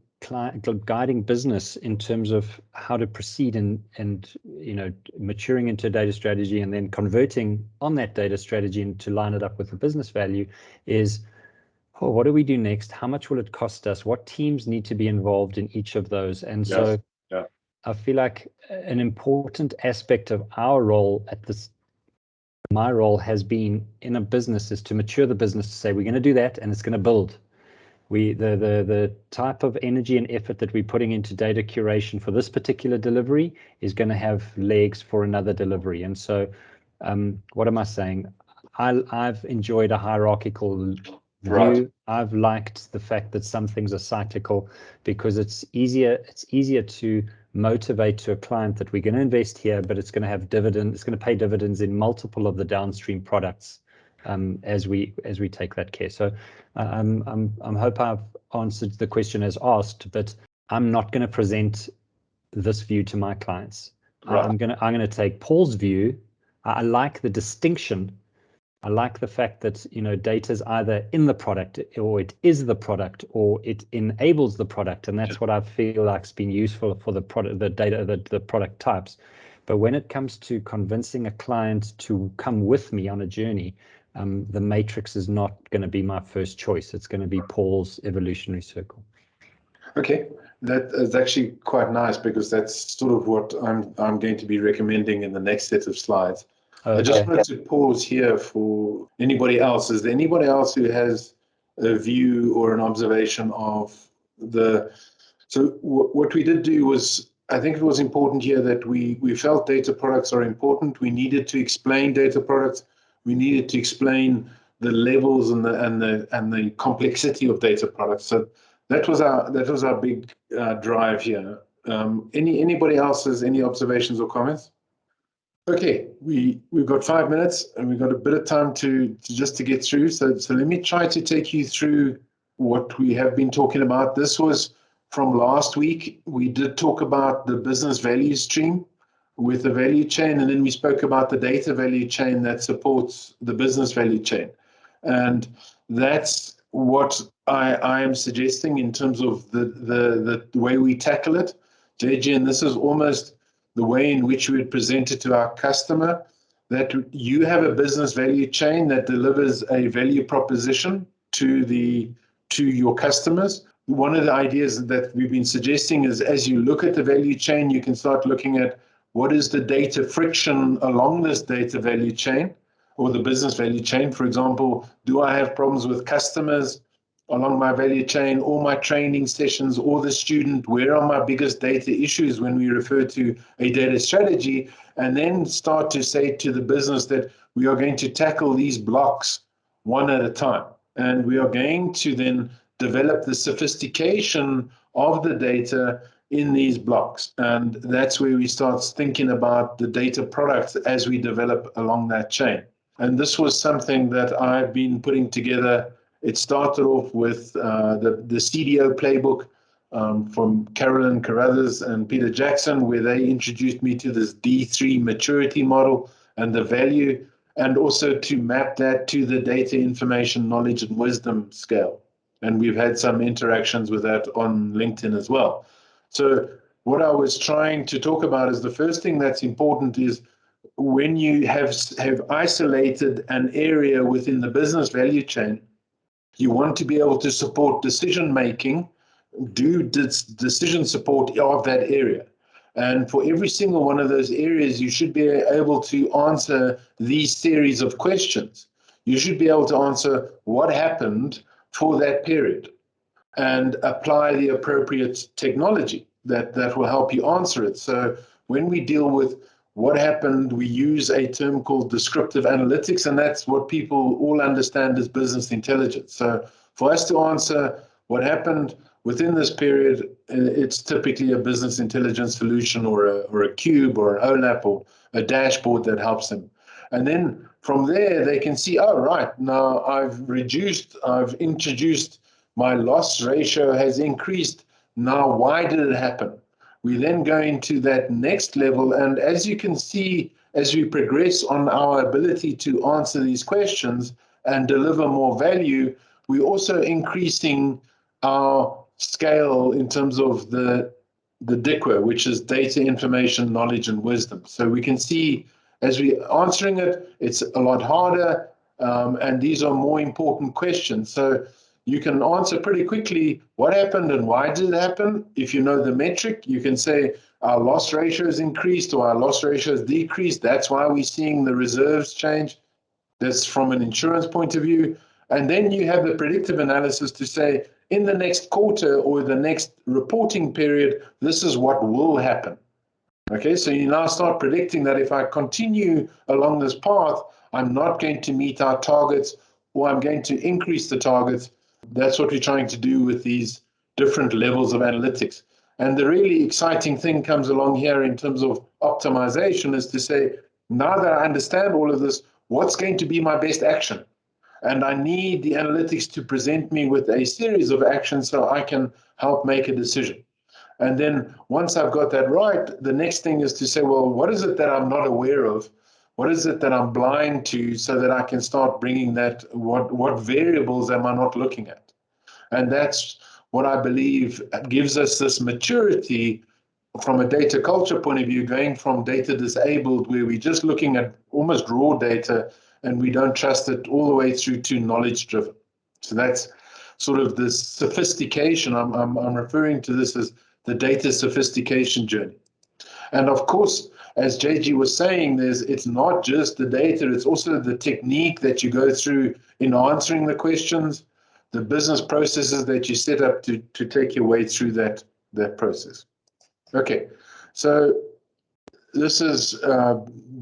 business in terms of how to proceed and you know, maturing into data strategy and then converting on that data strategy and to line it up with the business value is, what do we do next? How much will it cost us? What teams need to be involved in each of those? And so I feel like an important aspect of our role my role has been in a business is to mature the business to say, we're going to do that and it's going to build. The type of energy and effort that we're putting into data curation for this particular delivery is going to have legs for another delivery. And so what am I saying? I've enjoyed a hierarchical view. Right. I've liked the fact that some things are cyclical because it's easier to motivate to a client that we're going to invest here, but it's going to have dividends. It's going to pay dividends in multiple of the downstream products as we take that care. So I'm hope I've answered the question as asked, but I'm not going to present this view to my clients. Right. I'm going to take Paul's view. I like the distinction. I like the fact that, you know, data is either in the product or it is the product or it enables the product. And that's what I feel like has been useful for the product, the data, the product types. But when it comes to convincing a client to come with me on a journey, the matrix is not going to be my first choice. It's going to be Paul's evolutionary circle. Okay, that is actually quite nice because that's sort of what I'm going to be recommending in the next set of slides. Okay. I just wanted to pause here for anybody else. Is there anybody else who has a view or an observation of so what we did do was, I think it was important here that we felt data products are important. We needed to explain data products. We needed to explain the levels and the complexity of data products. So that was our big drive here. Anybody else has any observations or comments? Okay, we've got 5 minutes and we've got a bit of time to get through. So let me try to take you through what we have been talking about. This was from last week. We did talk about the business value stream with the value chain, and then we spoke about the data value chain that supports the business value chain. And that's what I am suggesting in terms of the way we tackle it, JG, and this is almost the way in which we would present it to our customer, that you have a business value chain that delivers a value proposition to your customers. One of the ideas that we've been suggesting is, as you look at the value chain, you can start looking at what is the data friction along this data value chain or the business value chain. For example, do I have problems with customers along my value chain, all my training sessions, or the student, where are my biggest data issues when we refer to a data strategy, and then start to say to the business that we are going to tackle these blocks one at a time. And we are going to then develop the sophistication of the data in these blocks. And that's where we start thinking about the data products as we develop along that chain. And this was something that I've been putting together. It started off with the CDO playbook from Carolyn Carruthers and Peter Jackson, where they introduced me to this D3 maturity model and the value, and also to map that to the data, information, knowledge, and wisdom scale. And we've had some interactions with that on LinkedIn as well. So what I was trying to talk about is the first thing that's important is when you have isolated an area within the business value chain, you want to be able to support decision making, do decision support of that area. And for every single one of those areas, you should be able to answer these series of questions. You should be able to answer what happened for that period and apply the appropriate technology that will help you answer it. So when we deal with what happened, we use a term called descriptive analytics, and that's what people all understand as business intelligence. So for us to answer what happened within this period, it's typically a business intelligence solution or a cube or an OLAP or a dashboard that helps them. And then from there, they can see, oh, right, now I've introduced, my loss ratio has increased. Now, why did it happen? We then go into that next level. And as you can see, as we progress on our ability to answer these questions and deliver more value, we're also increasing our scale in terms of the DICWA, which is data, information, knowledge, and wisdom. So we can see as we're answering it, it's a lot harder, and these are more important questions. So you can answer pretty quickly what happened and why did it happen. If you know the metric, you can say our loss ratio has increased or our loss ratio has decreased. That's why we're seeing the reserves change. That's from an insurance point of view. And then you have the predictive analysis to say, in the next quarter or the next reporting period, this is what will happen. Okay, so you now start predicting that if I continue along this path, I'm not going to meet our targets or I'm going to increase the targets. That's what we're trying to do with these different levels of analytics. And the really exciting thing comes along here in terms of optimization is to say, now that I understand all of this, what's going to be my best action? And I need the analytics to present me with a series of actions so I can help make a decision. And then once I've got that right, the next thing is to say, well, what is it that I'm not aware of? What is it that I'm blind to so that I can start bringing that, what variables am I not looking at? And that's what I believe gives us this maturity from a data culture point of view, going from data disabled, where we're just looking at almost raw data and we don't trust it, all the way through to knowledge driven. So that's sort of this sophistication. I'm referring to this as the data sophistication journey. And of course, as JG was saying, it's not just the data, it's also the technique that you go through in answering the questions, the business processes that you set up to take your way through that process. Okay, so this is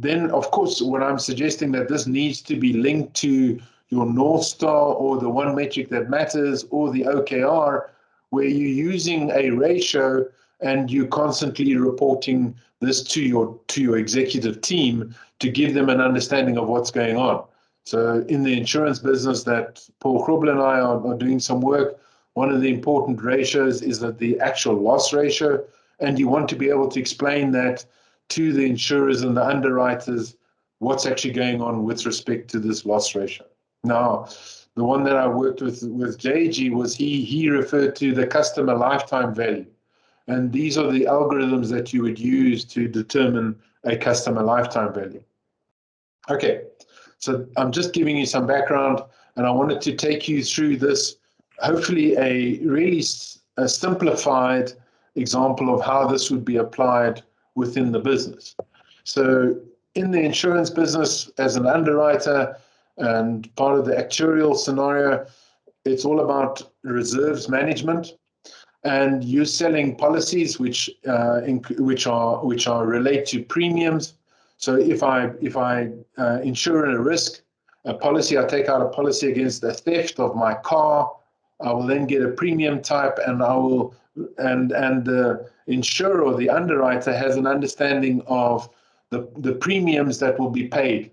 then, of course, what I'm suggesting that this needs to be linked to your North Star or the one metric that matters or the OKR, where you're using a ratio and you're constantly reporting this to your executive team to give them an understanding of what's going on. So in the insurance business that Paul Krobel and I are doing some work, one of the important ratios is that the actual loss ratio, and you want to be able to explain that to the insurers and the underwriters what's actually going on with respect to this loss ratio. Now, the one that I worked with JG was he referred to the customer lifetime value. And these are the algorithms that you would use to determine a customer lifetime value. Okay, so I'm just giving you some background, and I wanted to take you through this, hopefully a really simplified example of how this would be applied within the business. So in the insurance business, as an underwriter and part of the actuarial scenario, It's all about reserves management, and you're selling policies which are relate to premiums. So if I insure a risk, a policy, I take out a policy against the theft of my car, I will then get a premium type, and I will and the insurer or the underwriter has an understanding of the premiums that will be paid,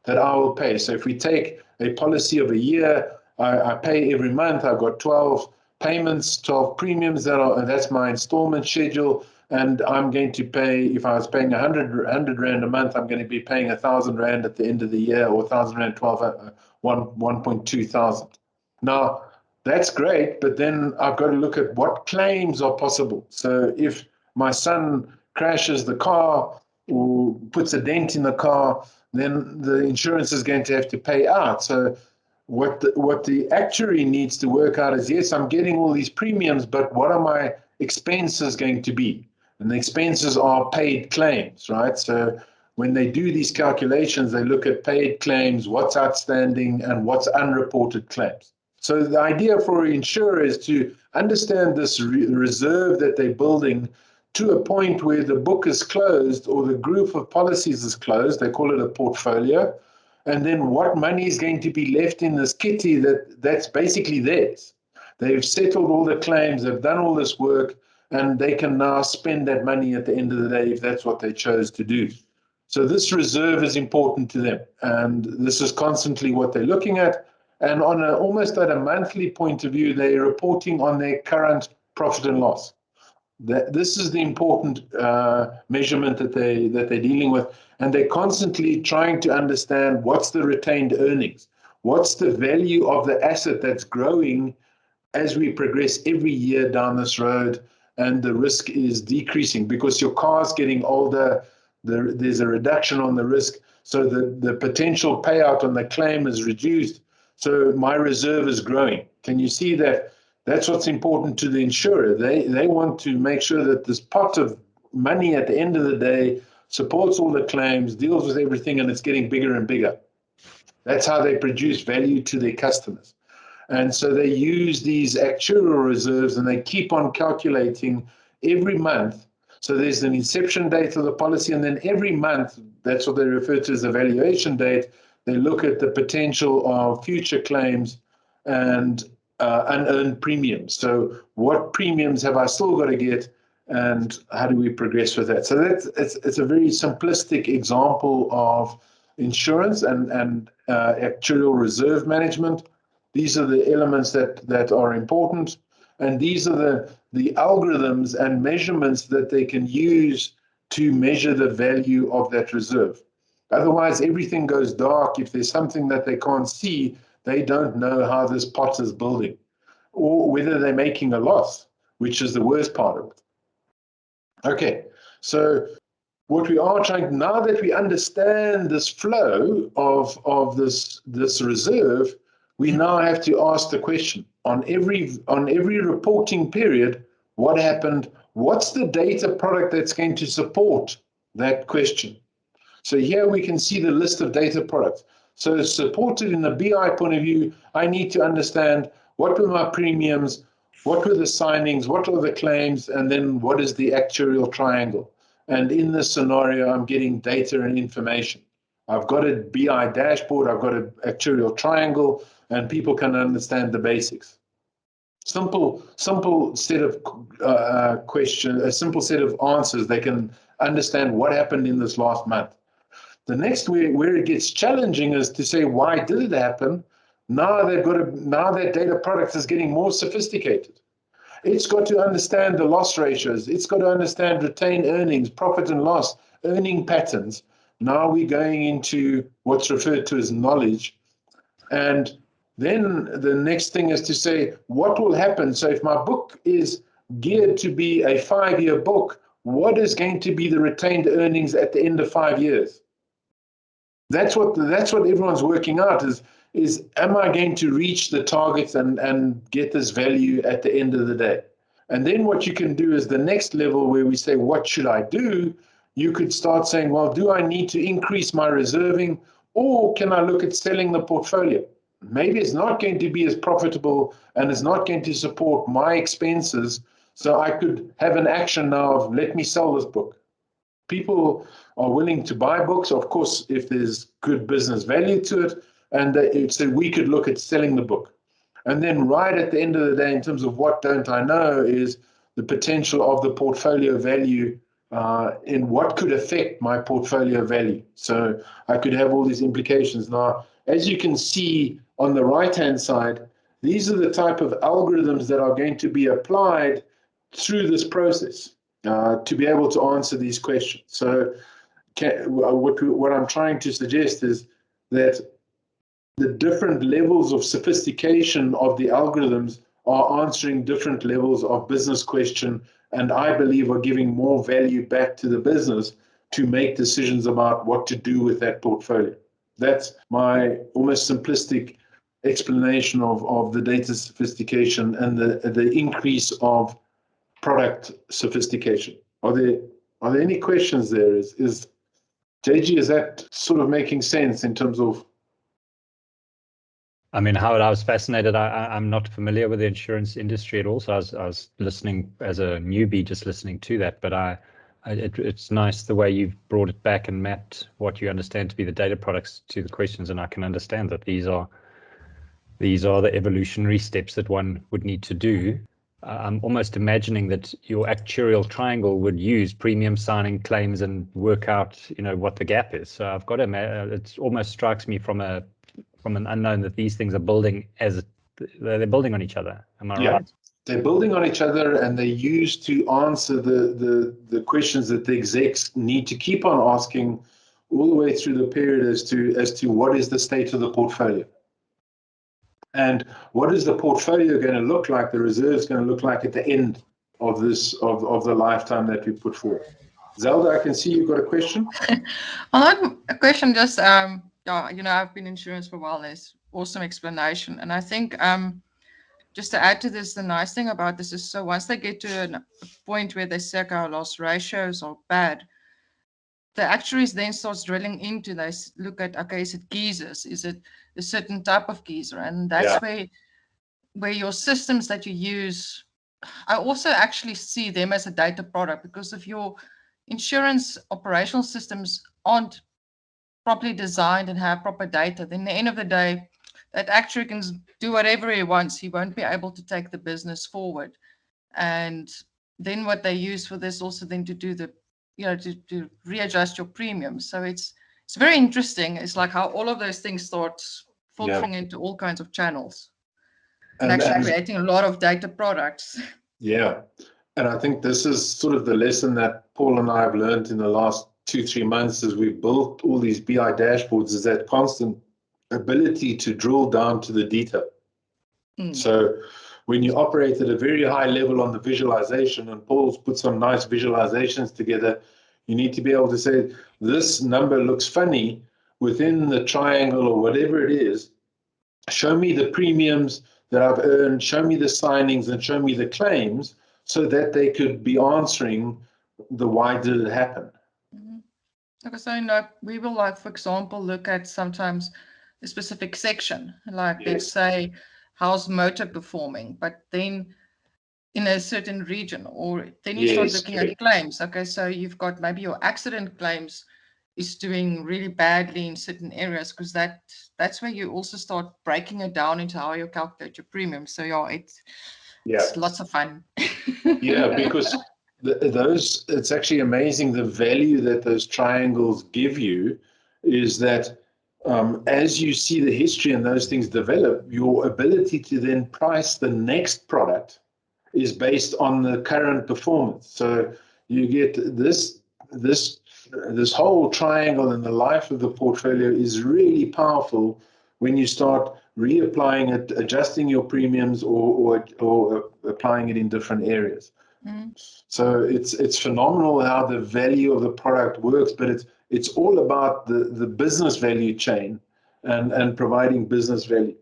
that I will pay. So if we take a policy of a year, I pay every month. I've got 12 payments, 12 premiums that's my installment schedule, and I'm going to pay. If I was paying 100 rand a month, I'm going to be paying 1,000 rand at the end of the year, or 1,000 rand, 1.2 thousand. Now that's great, but then I've got to look at what claims are possible. So if my son crashes the car or puts a dent in the car, then the insurance is going to have to pay out. So what the actuary needs to work out is, yes, I'm getting all these premiums, but what are my expenses going to be? And the expenses are paid claims, right? So when they do these calculations, they look at paid claims, what's outstanding, and what's unreported claims. So the idea for an insurer is to understand this reserve that they're building to a point where the book is closed or the group of policies is closed. They call it a portfolio. And then what money is going to be left in this kitty that's basically theirs. They've settled all the claims, they've done all this work, and they can now spend that money at the end of the day if that's what they chose to do. So this reserve is important to them, and this is constantly what they're looking at. And on almost at a monthly point of view, they're reporting on their current profit and loss. This is the important measurement that they're dealing with, and they're constantly trying to understand what's the retained earnings, what's the value of the asset that's growing as we progress every year down this road, and the risk is decreasing because your car's getting older. There's a reduction on the risk, so the potential payout on the claim is reduced. So my reserve is growing. Can you see that? That's what's important to the insurer. They want to make sure that this pot of money at the end of the day supports all the claims, deals with everything, and it's getting bigger and bigger. That's how they produce value to their customers. And so they use these actuarial reserves, and they keep on calculating every month. So there's an inception date of the policy, and then every month, that's what they refer to as the valuation date, they look at the potential of future claims and unearned premiums. So what premiums have I still got to get, and how do we progress with that? So it's a very simplistic example of insurance and actuarial reserve management. These are the elements that are important, and these are the algorithms and measurements that they can use to measure the value of that reserve. Otherwise, everything goes dark. If there's something that they can't see, they don't know how this pot is building, or whether they're making a loss, which is the worst part of it. Okay, so what we are trying, now that we understand this flow of this reserve, we now have to ask the question, on every reporting period, what happened? What's the data product that's going to support that question? So here we can see the list of data products. So supported in the BI point of view, I need to understand what were my premiums, what were the signings, what are the claims, and then what is the actuarial triangle. And in this scenario, I'm getting data and information. I've got a BI dashboard, I've got an actuarial triangle, and people can understand the basics. Simple set of questions, a simple set of answers. They can understand what happened in this last month. The next where it gets challenging is to say, why did it happen? Now that data product is getting more sophisticated. It's got to understand the loss ratios. It's got to understand retained earnings, profit and loss, earning patterns. Now we're going into what's referred to as knowledge. And then the next thing is to say, what will happen? So if my book is geared to be a 5-year book, what is going to be the retained earnings at the end of 5 years? That's what everyone's working out is am I going to reach the targets and get this value at the end of the day? And then what you can do is the next level where we say, what should I do? You could start saying, well, do I need to increase my reserving, or can I look at selling the portfolio? maybe it's not going to be as profitable and it's not going to support my expenses. So I could have an action now of let me sell this book. People are willing to buy books, of course, if there's good business value to it. And so we could look at selling the book. And then right at the end of the day, in terms of what don't I know, is the potential of the portfolio value in what could affect my portfolio value. So I could have all these implications. Now, as you can see on the right-hand side, these are the type of algorithms that are going to be applied through this process to be able to answer these questions. So what I'm trying to suggest is that the different levels of sophistication of the algorithms are answering different levels of business question, and I believe are giving more value back to the business to make decisions about what to do with that portfolio. That's my almost simplistic explanation of the data sophistication and the increase of product sophistication. Are there any questions there? Is JG, is that sort of making sense in terms of? I mean, Howard, I was fascinated. I'm not familiar with the insurance industry at all, so I was listening as a newbie, just listening to that. But it's nice the way you've brought it back and mapped what you understand to be the data products to the questions, and I can understand that these are the evolutionary steps that one would need to do. I'm almost imagining that your actuarial triangle would use premium, signing, claims, and work out, what the gap is. So I've got to. It almost strikes me from an unknown that these things are building they're building on each other. Am I right? They're building on each other, and they're used to answer the questions that the execs need to keep on asking all the way through the period as to what is the state of the portfolio. And what is the portfolio going to look like, the reserves going to look like at the end of the lifetime that we put forward? Zelda, I can see you've got a question. Well, a question just, I've been in insurance for a while. There's awesome explanation. And I think just to add to this, the nice thing about this is, so once they get to a point where they say our loss ratios are bad, the actuaries then starts drilling into, they look at, okay, is it geysers? Is it a certain type of geyser? And that's where your systems that you use, I also actually see them as a data product, because if your insurance operational systems aren't properly designed and have proper data, then at the end of the day, that actuary can do whatever he wants. He won't be able to take the business forward. And then what they use for this also then to do the, to readjust your premiums. So it's very interesting. It's like how all of those things start filtering into all kinds of channels and actually creating a lot of data products. Yeah. And I think this is sort of the lesson that Paul and I have learned in the last 2-3 months as we've built all these BI dashboards, is that constant ability to drill down to the detail. So when you operate at a very high level on the visualization, and Paul's put some nice visualizations together, you need to be able to say, this number looks funny within the triangle or whatever it is. Show me the premiums that I've earned, show me the signings, and show me the claims, so that they could be answering the why did it happen. Okay, so we will, like, for example, look at sometimes a specific section, like let's say how's motor performing, but then in a certain region, or then you start looking at claims. Okay, so you've got maybe your accident claims is doing really badly in certain areas, because that's where you also start breaking it down into how you calculate your premium. So it's lots of fun. Because it's actually amazing the value that those triangles give you is that as you see the history and those things develop, your ability to then price the next product is based on the current performance. So you get this whole triangle, and the life of the portfolio is really powerful when you start reapplying it, adjusting your premiums, or applying it in different areas. So it's phenomenal how the value of the product works, but it's all about the business value chain and providing business value.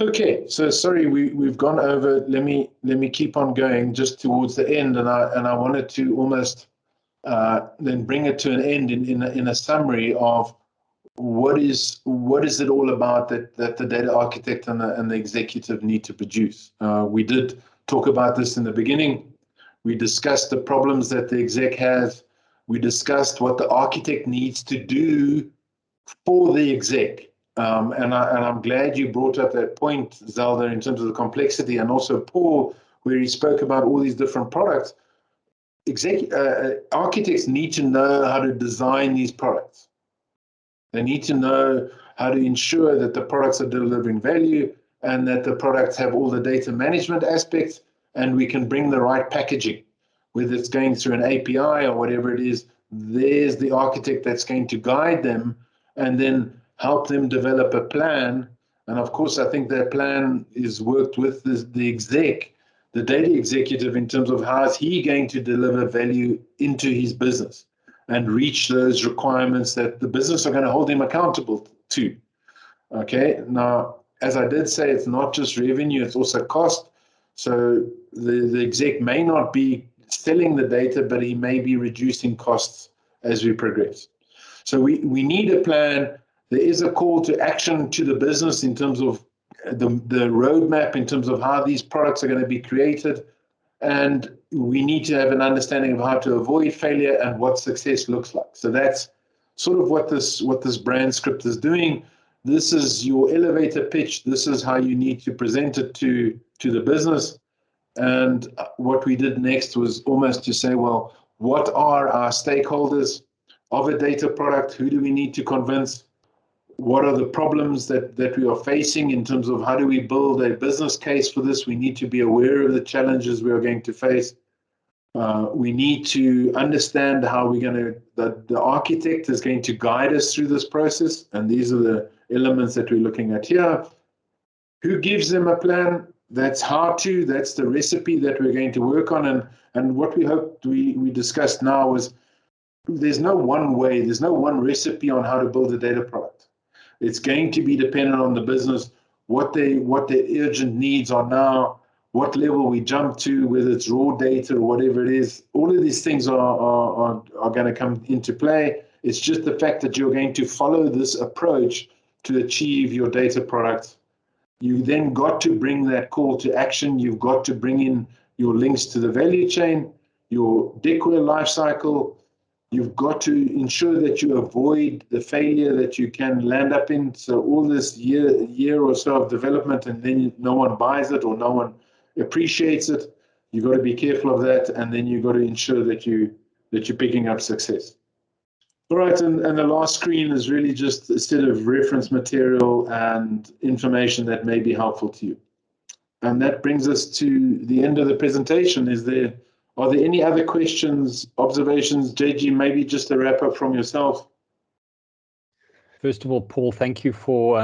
Okay, so sorry, we've gone over. Let me keep on going just towards the end, and I wanted to almost then bring it to an end in a summary of what is it all about that the data architect and the executive need to produce? We did talk about this in the beginning. We discussed the problems that the exec has. We discussed what the architect needs to do for the exec. And I'm glad you brought up that point, Zelda, in terms of the complexity, and also Paul, where he spoke about all these different products. Architects need to know how to design these products. They need to know how to ensure that the products are delivering value and that the products have all the data management aspects, and we can bring the right packaging, whether it's going through an API or whatever it is. There's the architect that's going to guide them and then help them develop a plan. And of course, I think that plan is worked with the exec, the data executive, in terms of how is he going to deliver value into his business and reach those requirements that the business are going to hold him accountable to. Okay, now, as I did say, it's not just revenue, it's also cost. So the exec may not be selling the data, but he may be reducing costs as we progress. So we need a plan. There is a call to action to the business in terms of the roadmap, in terms of how these products are going to be created. And we need to have an understanding of how to avoid failure and what success looks like. So that's sort of what this brand script is doing. This is your elevator pitch. This is how you need to present it to the business. And what we did next was almost to say, well, what are our stakeholders of a data product? Who do we need to convince? What are the problems that we are facing in terms of how do we build a business case for this? We need to be aware of the challenges we are going to face. We need to understand how we're going to, the architect is going to guide us through this process. And these are the elements that we're looking at here. Who gives them a plan? That's how to, that's the recipe that we're going to work on. And what we hoped we discussed now was there's no one way, there's no one recipe on how to build a data product. It's going to be dependent on the business, what their urgent needs are now, what level we jump to, whether it's raw data or whatever it is. All of these things are going to come into play. It's just the fact that you're going to follow this approach to achieve your data product. You then got to bring that call to action. You've got to bring in your links to the value chain, your decor life cycle. You've got to ensure that you avoid the failure that you can land up in. So all this year or so of development, and then no one buys it or no one appreciates it. You've got to be careful of that, and then you've got to ensure that you're picking up success. All right, and the last screen is really just a set of reference material and information that may be helpful to you. And that brings us to the end of the presentation. Are there any other questions, observations? JG, maybe just a wrap up from yourself. First of all, Paul, thank you for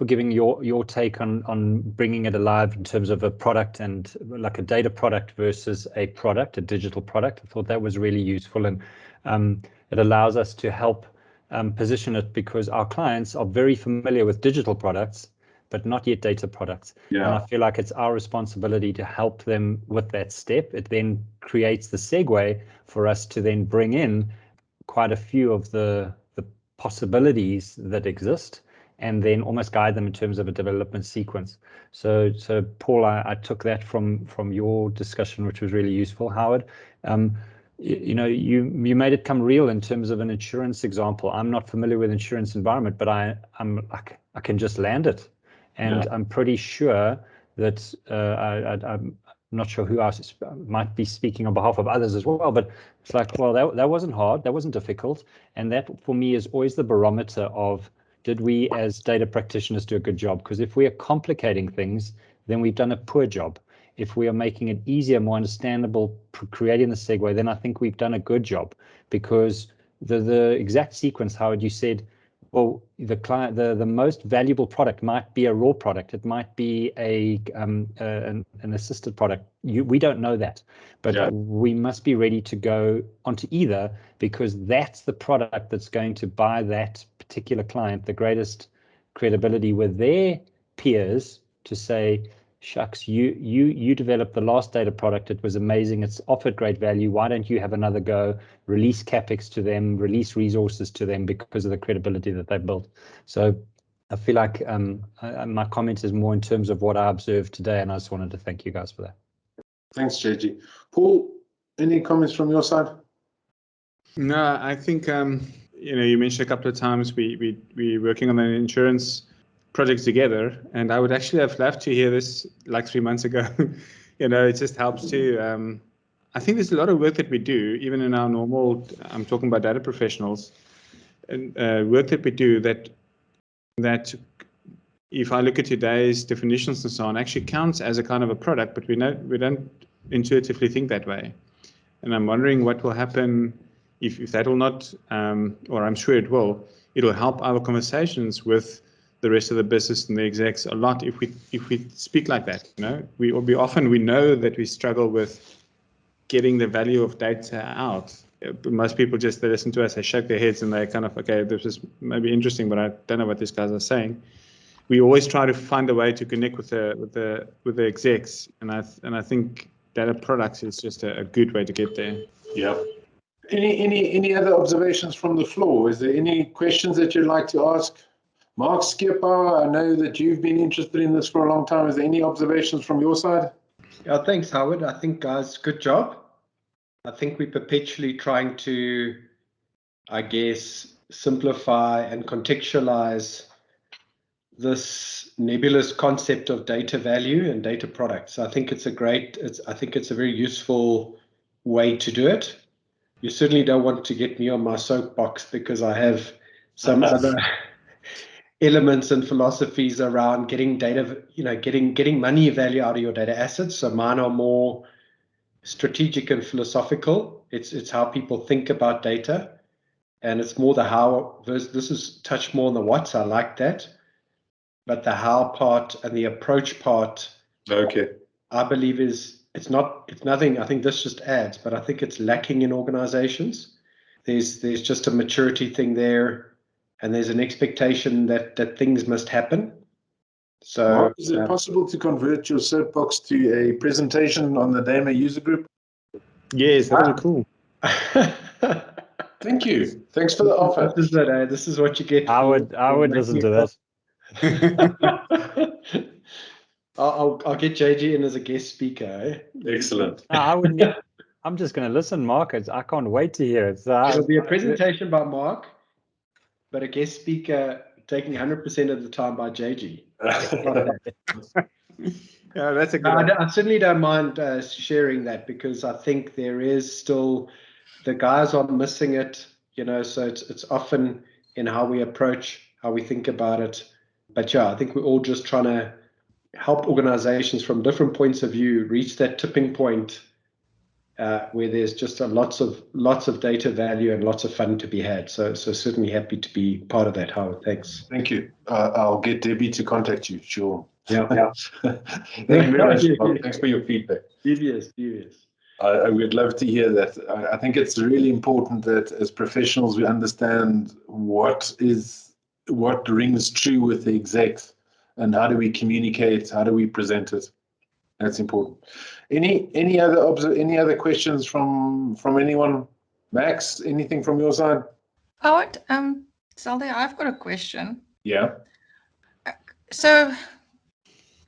giving your take on bringing it alive in terms of a product and like a data product versus a product, a digital product. I thought that was really useful, and it allows us to help position it, because our clients are very familiar with digital products, but not yet data products. Yeah. And I feel like it's our responsibility to help them with that step. It then creates the segue for us to then bring in quite a few of the possibilities that exist, and then almost guide them in terms of a development sequence. So Paul, I took that from your discussion, which was really useful, Howard. You made it come real in terms of an insurance example. I'm not familiar with insurance environment, but I can just land it. And yeah. I'm pretty sure that I'm not sure who else might be speaking on behalf of others as well, but it's like, well, that wasn't hard, that wasn't difficult. And that for me is always the barometer of, did we as data practitioners do a good job? Because if we are complicating things, then we've done a poor job. If we are making it easier, more understandable, creating the segue, then I think we've done a good job, because the exact sequence, Howard, you said, well, the most valuable product might be a raw product. It might be an assisted product. We don't know that, but yeah. We must be ready to go onto either, because that's the product that's going to buy that particular client the greatest credibility with their peers to say, shucks, you developed the last data product. It was amazing. It's offered great value. Why don't you have another go? Release CapEx to them, release resources to them because of the credibility that they built. So I feel like my comment is more in terms of what I observed today, and I just wanted to thank you guys for that. Thanks, JG. Paul, any comments from your side? No, I think you mentioned a couple of times we're working on an insurance project together, and I would actually have loved to hear this like 3 months ago. It just helps to. I think there's a lot of work that we do, even in our normal. I'm talking about data professionals, and work that we do that if I look at today's definitions and so on, actually counts as a kind of a product, but we don't intuitively think that way. And I'm wondering what will happen if that will not, or I'm sure it'll help our conversations with the rest of the business and the execs a lot if we speak like that. We know that we struggle with getting the value of data out. Most people they listen to us, they shake their heads and they kind of, okay, this is maybe interesting, but I don't know what these guys are saying. We always try to find a way to connect with the execs, and I think data products is just a good way to get there. Yeah. Any other observations from the floor? Is there any questions that you'd like to ask? Mark Skipper, I know that you've been interested in this for a long time. Is there any observations from your side? Yeah, thanks, Howard. I think, guys, good job. I think we're perpetually trying to, I guess, simplify and contextualize this nebulous concept of data value and data products. I think it's a very useful way to do it. You certainly don't want to get me on my soapbox because I have some other elements and philosophies around getting data, getting money value out of your data assets. So mine are more strategic and philosophical. It's how people think about data, and it's more the how. This is touched more on the what. I like that, but the how part and the approach part, okay, I believe it's nothing. I think this just adds, but I think it's lacking in organizations. There's just a maturity thing there, and there's an expectation that things must happen. So, Mark, is it possible to convert your soapbox to a presentation on the DAMA user group? Yes, that would be cool. Thank you. Thanks for the offer. This is what you get. I would listen to that. I'll get JG in as a guest speaker. Eh? Excellent. No, I wouldn't. I'm just going to listen, Mark. I can't wait to hear it. It'll be a presentation by Mark, but a guest speaker taking 100% of the time by JG. Yeah, that's a good idea. I certainly don't mind sharing that, because I think there is still, the guys are missing it, so it's often in how we approach, how we think about it. But yeah, I think we're all just trying to help organizations from different points of view reach that tipping point where there's just lots of data value and lots of fun to be had. So certainly happy to be part of that, Howard. Thanks. Thank you. I'll get Debbie to contact you. Sure. Yeah. Thank you very much, Mark. Thanks for your feedback. Devious. I would love to hear that. I think it's really important that as professionals we understand what rings true with the execs and how do we communicate, how do we present it. That's important. Any other questions from anyone? Max, anything from your side? Howard, Saldi, I've got a question. Yeah. So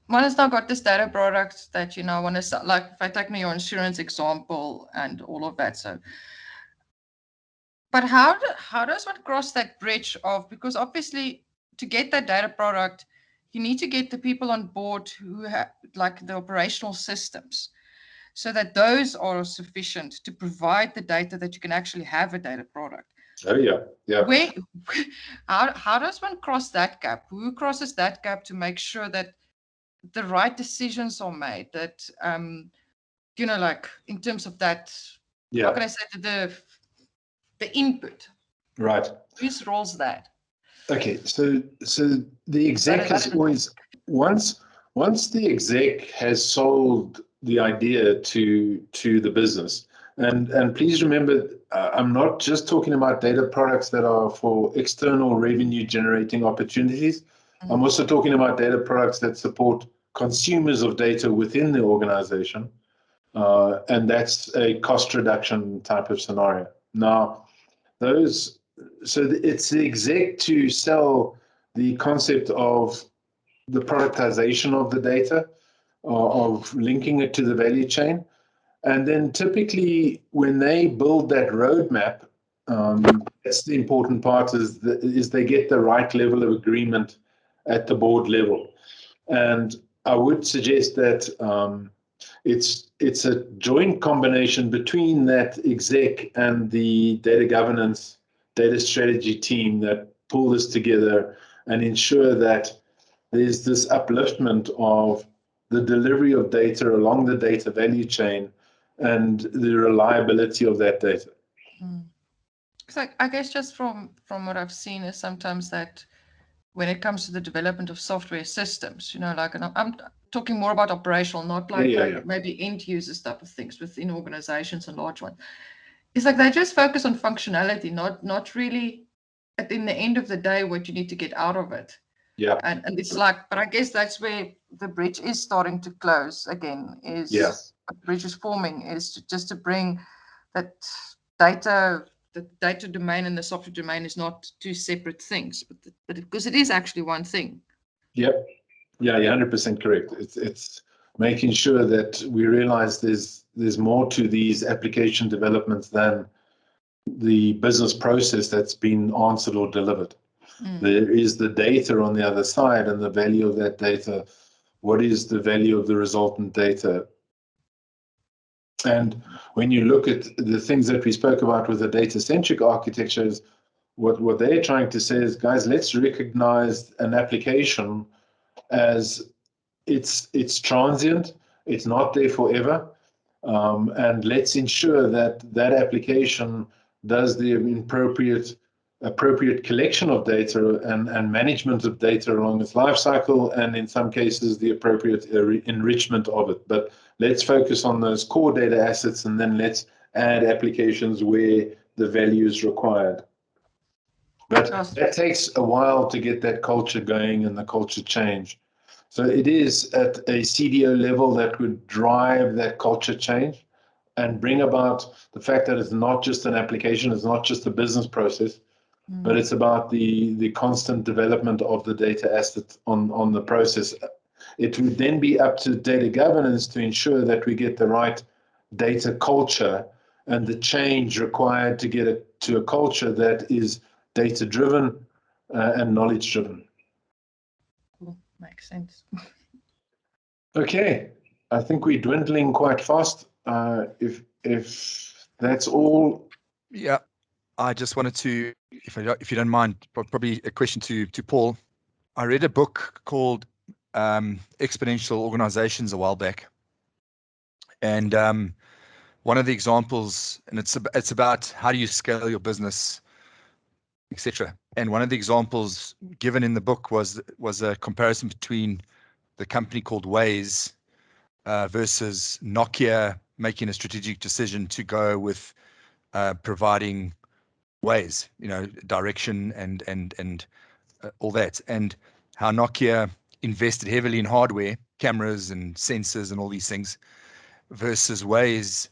one has now got this data product that want to, like, if I take your insurance example and all of that. So, but how does one cross that bridge of, because obviously to get that data product, you need to get the people on board who have like the operational systems, so that those are sufficient to provide the data that you can actually have a data product. Oh yeah. How does one cross that gap? Who crosses that gap to make sure that the right decisions are made, that like in terms of that, how can I say, the input, right? Whose role's that? Okay, so the exec is always, once the exec has sold the idea to the business, and please remember, I'm not just talking about data products that are for external revenue generating opportunities. I'm also talking about data products that support consumers of data within the organization. And that's a cost reduction type of scenario. Now, it's the exec to sell the concept of the productization of the data, of linking it to the value chain. And then typically when they build that roadmap, that's the important part, is they get the right level of agreement at the board level. And I would suggest that it's a joint combination between that exec and the data governance, data strategy team that pull this together and ensure that there's this upliftment of the delivery of data along the data value chain and the reliability of that data. So I guess just from what I've seen is sometimes that when it comes to the development of software systems, like, and I'm talking more about operational, not like maybe end user stuff of things within organizations and large ones. It's like they just focus on functionality, not really at in the end of the day what you need to get out of it. Yeah. And it's like, but I guess that's where the bridge is starting to close again, is the bridge is forming, is just to bring that data, the data domain and the software domain is not two separate things, but because it is actually one thing. Yep. Yeah, you're 100% correct. It's making sure that we realize there's more to these application developments than the business process that's been answered or delivered. There is the data on the other side and the value of that data. What is the value of the resultant data? And when you look at the things that we spoke about with the data-centric architectures, what they're trying to say is, guys, let's recognize an application as it's transient, it's not there forever, and let's ensure that that application does the appropriate collection of data and management of data along its life cycle, and in some cases the appropriate enrichment of it. But let's focus on those core data assets, and then let's add applications where the value is required. But that takes a while to get that culture going and the culture change. So it is at a CDO level that would drive that culture change and bring about the fact that it's not just an application, it's not just a business process, but it's about the constant development of the data asset on the process. It would then be up to data governance to ensure that we get the right data culture and the change required to get it to a culture that is data-driven and knowledge-driven. Cool. Makes sense. Okay, I think we're dwindling quite fast. If that's all. Yeah, I just wanted to, if you don't mind, probably a question to Paul. I read a book called Exponential Organizations a while back, and one of the examples, and it's about how do you scale your business, etc. And one of the examples given in the book was a comparison between the company called Waze versus Nokia making a strategic decision to go with providing Waze, direction and all that, and how Nokia invested heavily in hardware, cameras and sensors and all these things, versus Waze.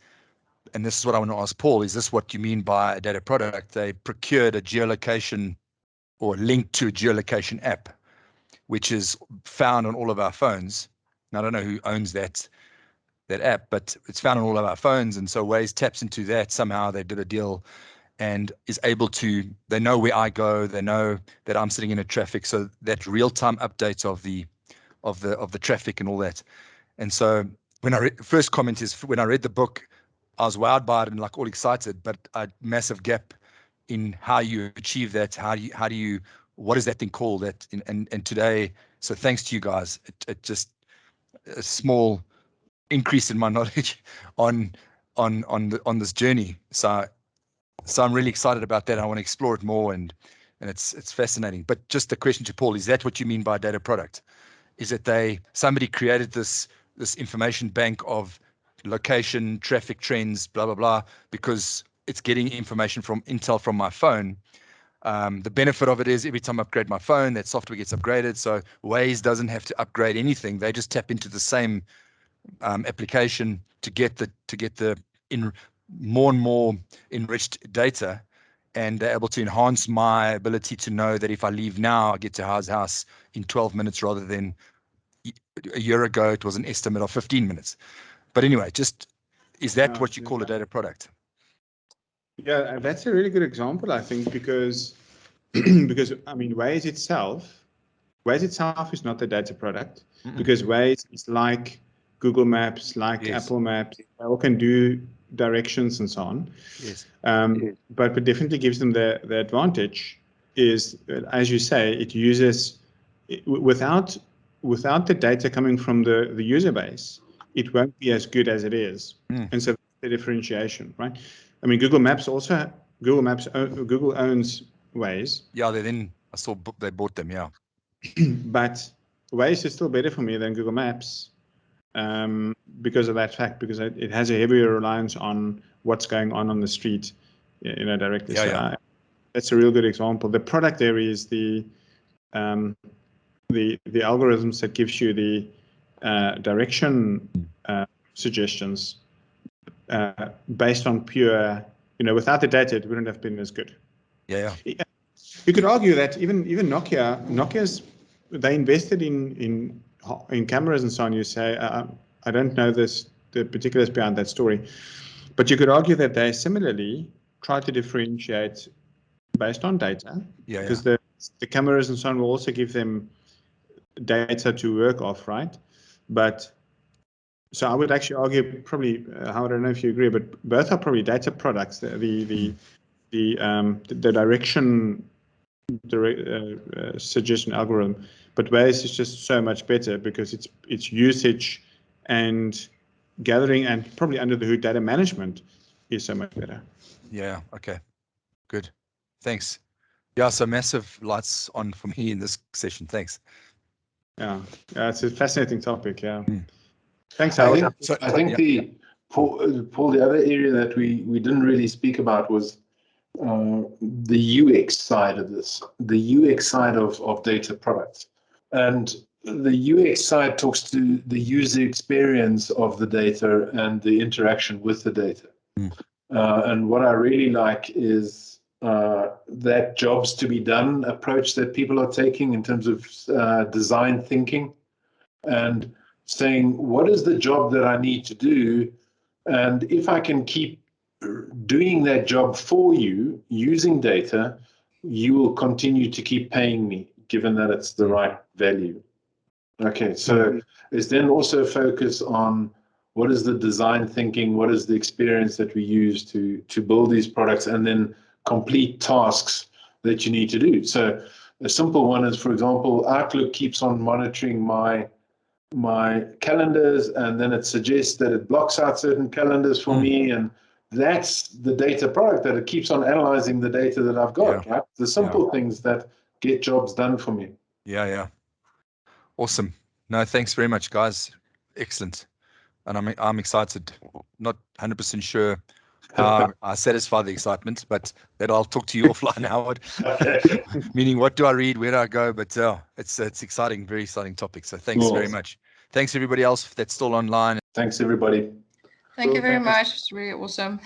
And this is what I want to ask Paul, is this what you mean by a data product? They procured a geolocation or linked to a geolocation app, which is found on all of our phones. Now, I don't know who owns that app, but it's found on all of our phones. And so Waze taps into that. Somehow they did a deal and is able to, they know where I go, they know that I'm sitting in a traffic. So that real-time updates of the traffic and all that. And so when first comment is, when I read the book, I was wowed by it and like all excited, but a massive gap in how you achieve that. How do you what is that thing called? That and today, so thanks to you guys, it just a small increase in my knowledge on this journey. So I'm really excited about that. I want to explore it more, and it's fascinating. But just the question to Paul, is that what you mean by a data product? Is it somebody created this information bank of location, traffic trends, blah blah blah, because it's getting information from Intel from my phone, The benefit of it is every time I upgrade my phone, that software gets upgraded. So Waze doesn't have to upgrade anything. They just tap into the same application to get the more and more enriched data, and they're able to enhance my ability to know that if I leave now, I get to Ha's house in 12 minutes rather than a year ago it was an estimate of 15 minutes. But anyway, is that what you call a data product? Yeah, that's a really good example, I think, because I mean, Waze itself is not a data product, because Waze is like Google Maps, like Apple Maps. They all can do directions and so on. Yes. But what definitely gives them the advantage is, as you say, it uses without the data coming from the user base, it won't be as good as it is. And so the differentiation, right? I mean, Google owns Waze. Yeah, I saw they bought them. Yeah. But Waze is still better for me than Google Maps because of that fact, because it has a heavier reliance on what's going on the street, directly. Yeah, that's a real good example. The product there is the algorithms that gives you the direction suggestions based on pure, without the data, it wouldn't have been as good. Yeah. You could argue that even Nokia's, they invested in cameras and so on. You say, I don't know the particulars behind that story, but you could argue that they similarly try to differentiate based on data, because the cameras and so on will also give them data to work off, right? But so I would actually argue, probably, Howard, I don't know if you agree, but both are probably data products. The direction suggestion algorithm, but Waze is just so much better because its usage and gathering and probably under the hood data management is so much better. Yeah. Okay. Good. Thanks. Yeah. So massive lights on for me in this session. Thanks. Yeah. It's a fascinating topic. Yeah. Thanks, Howard. Howard. I think Paul, the other area that we didn't really speak about was the UX side of this, the UX side of data products. And the UX side talks to the user experience of the data and the interaction with the data. And what I really like is that jobs to be done approach that people are taking in terms of design thinking and saying, what is the job that I need to do? And if I can keep doing that job for you using data, you will continue to keep paying me, given that it's the right value. Okay, so there's then also a focus on what is the design thinking, what is the experience that we use to build these products, and then complete tasks that you need to do. So a simple one is, for example, Outlook keeps on monitoring my calendars, and then it suggests that it blocks out certain calendars for me, and that's the data product, that it keeps on analyzing the data that I've got, right? The simple things that get jobs done for me. Yeah. Awesome. No, thanks very much, guys. Excellent. And I'm excited. Not 100% sure how I satisfy the excitement, but that I'll talk to you offline, Howard. Meaning, what do I read? Where do I go? But it's exciting, very exciting topic. So thanks very much. Thanks everybody else that's still online. Thanks everybody. Thank you very much. It's really awesome.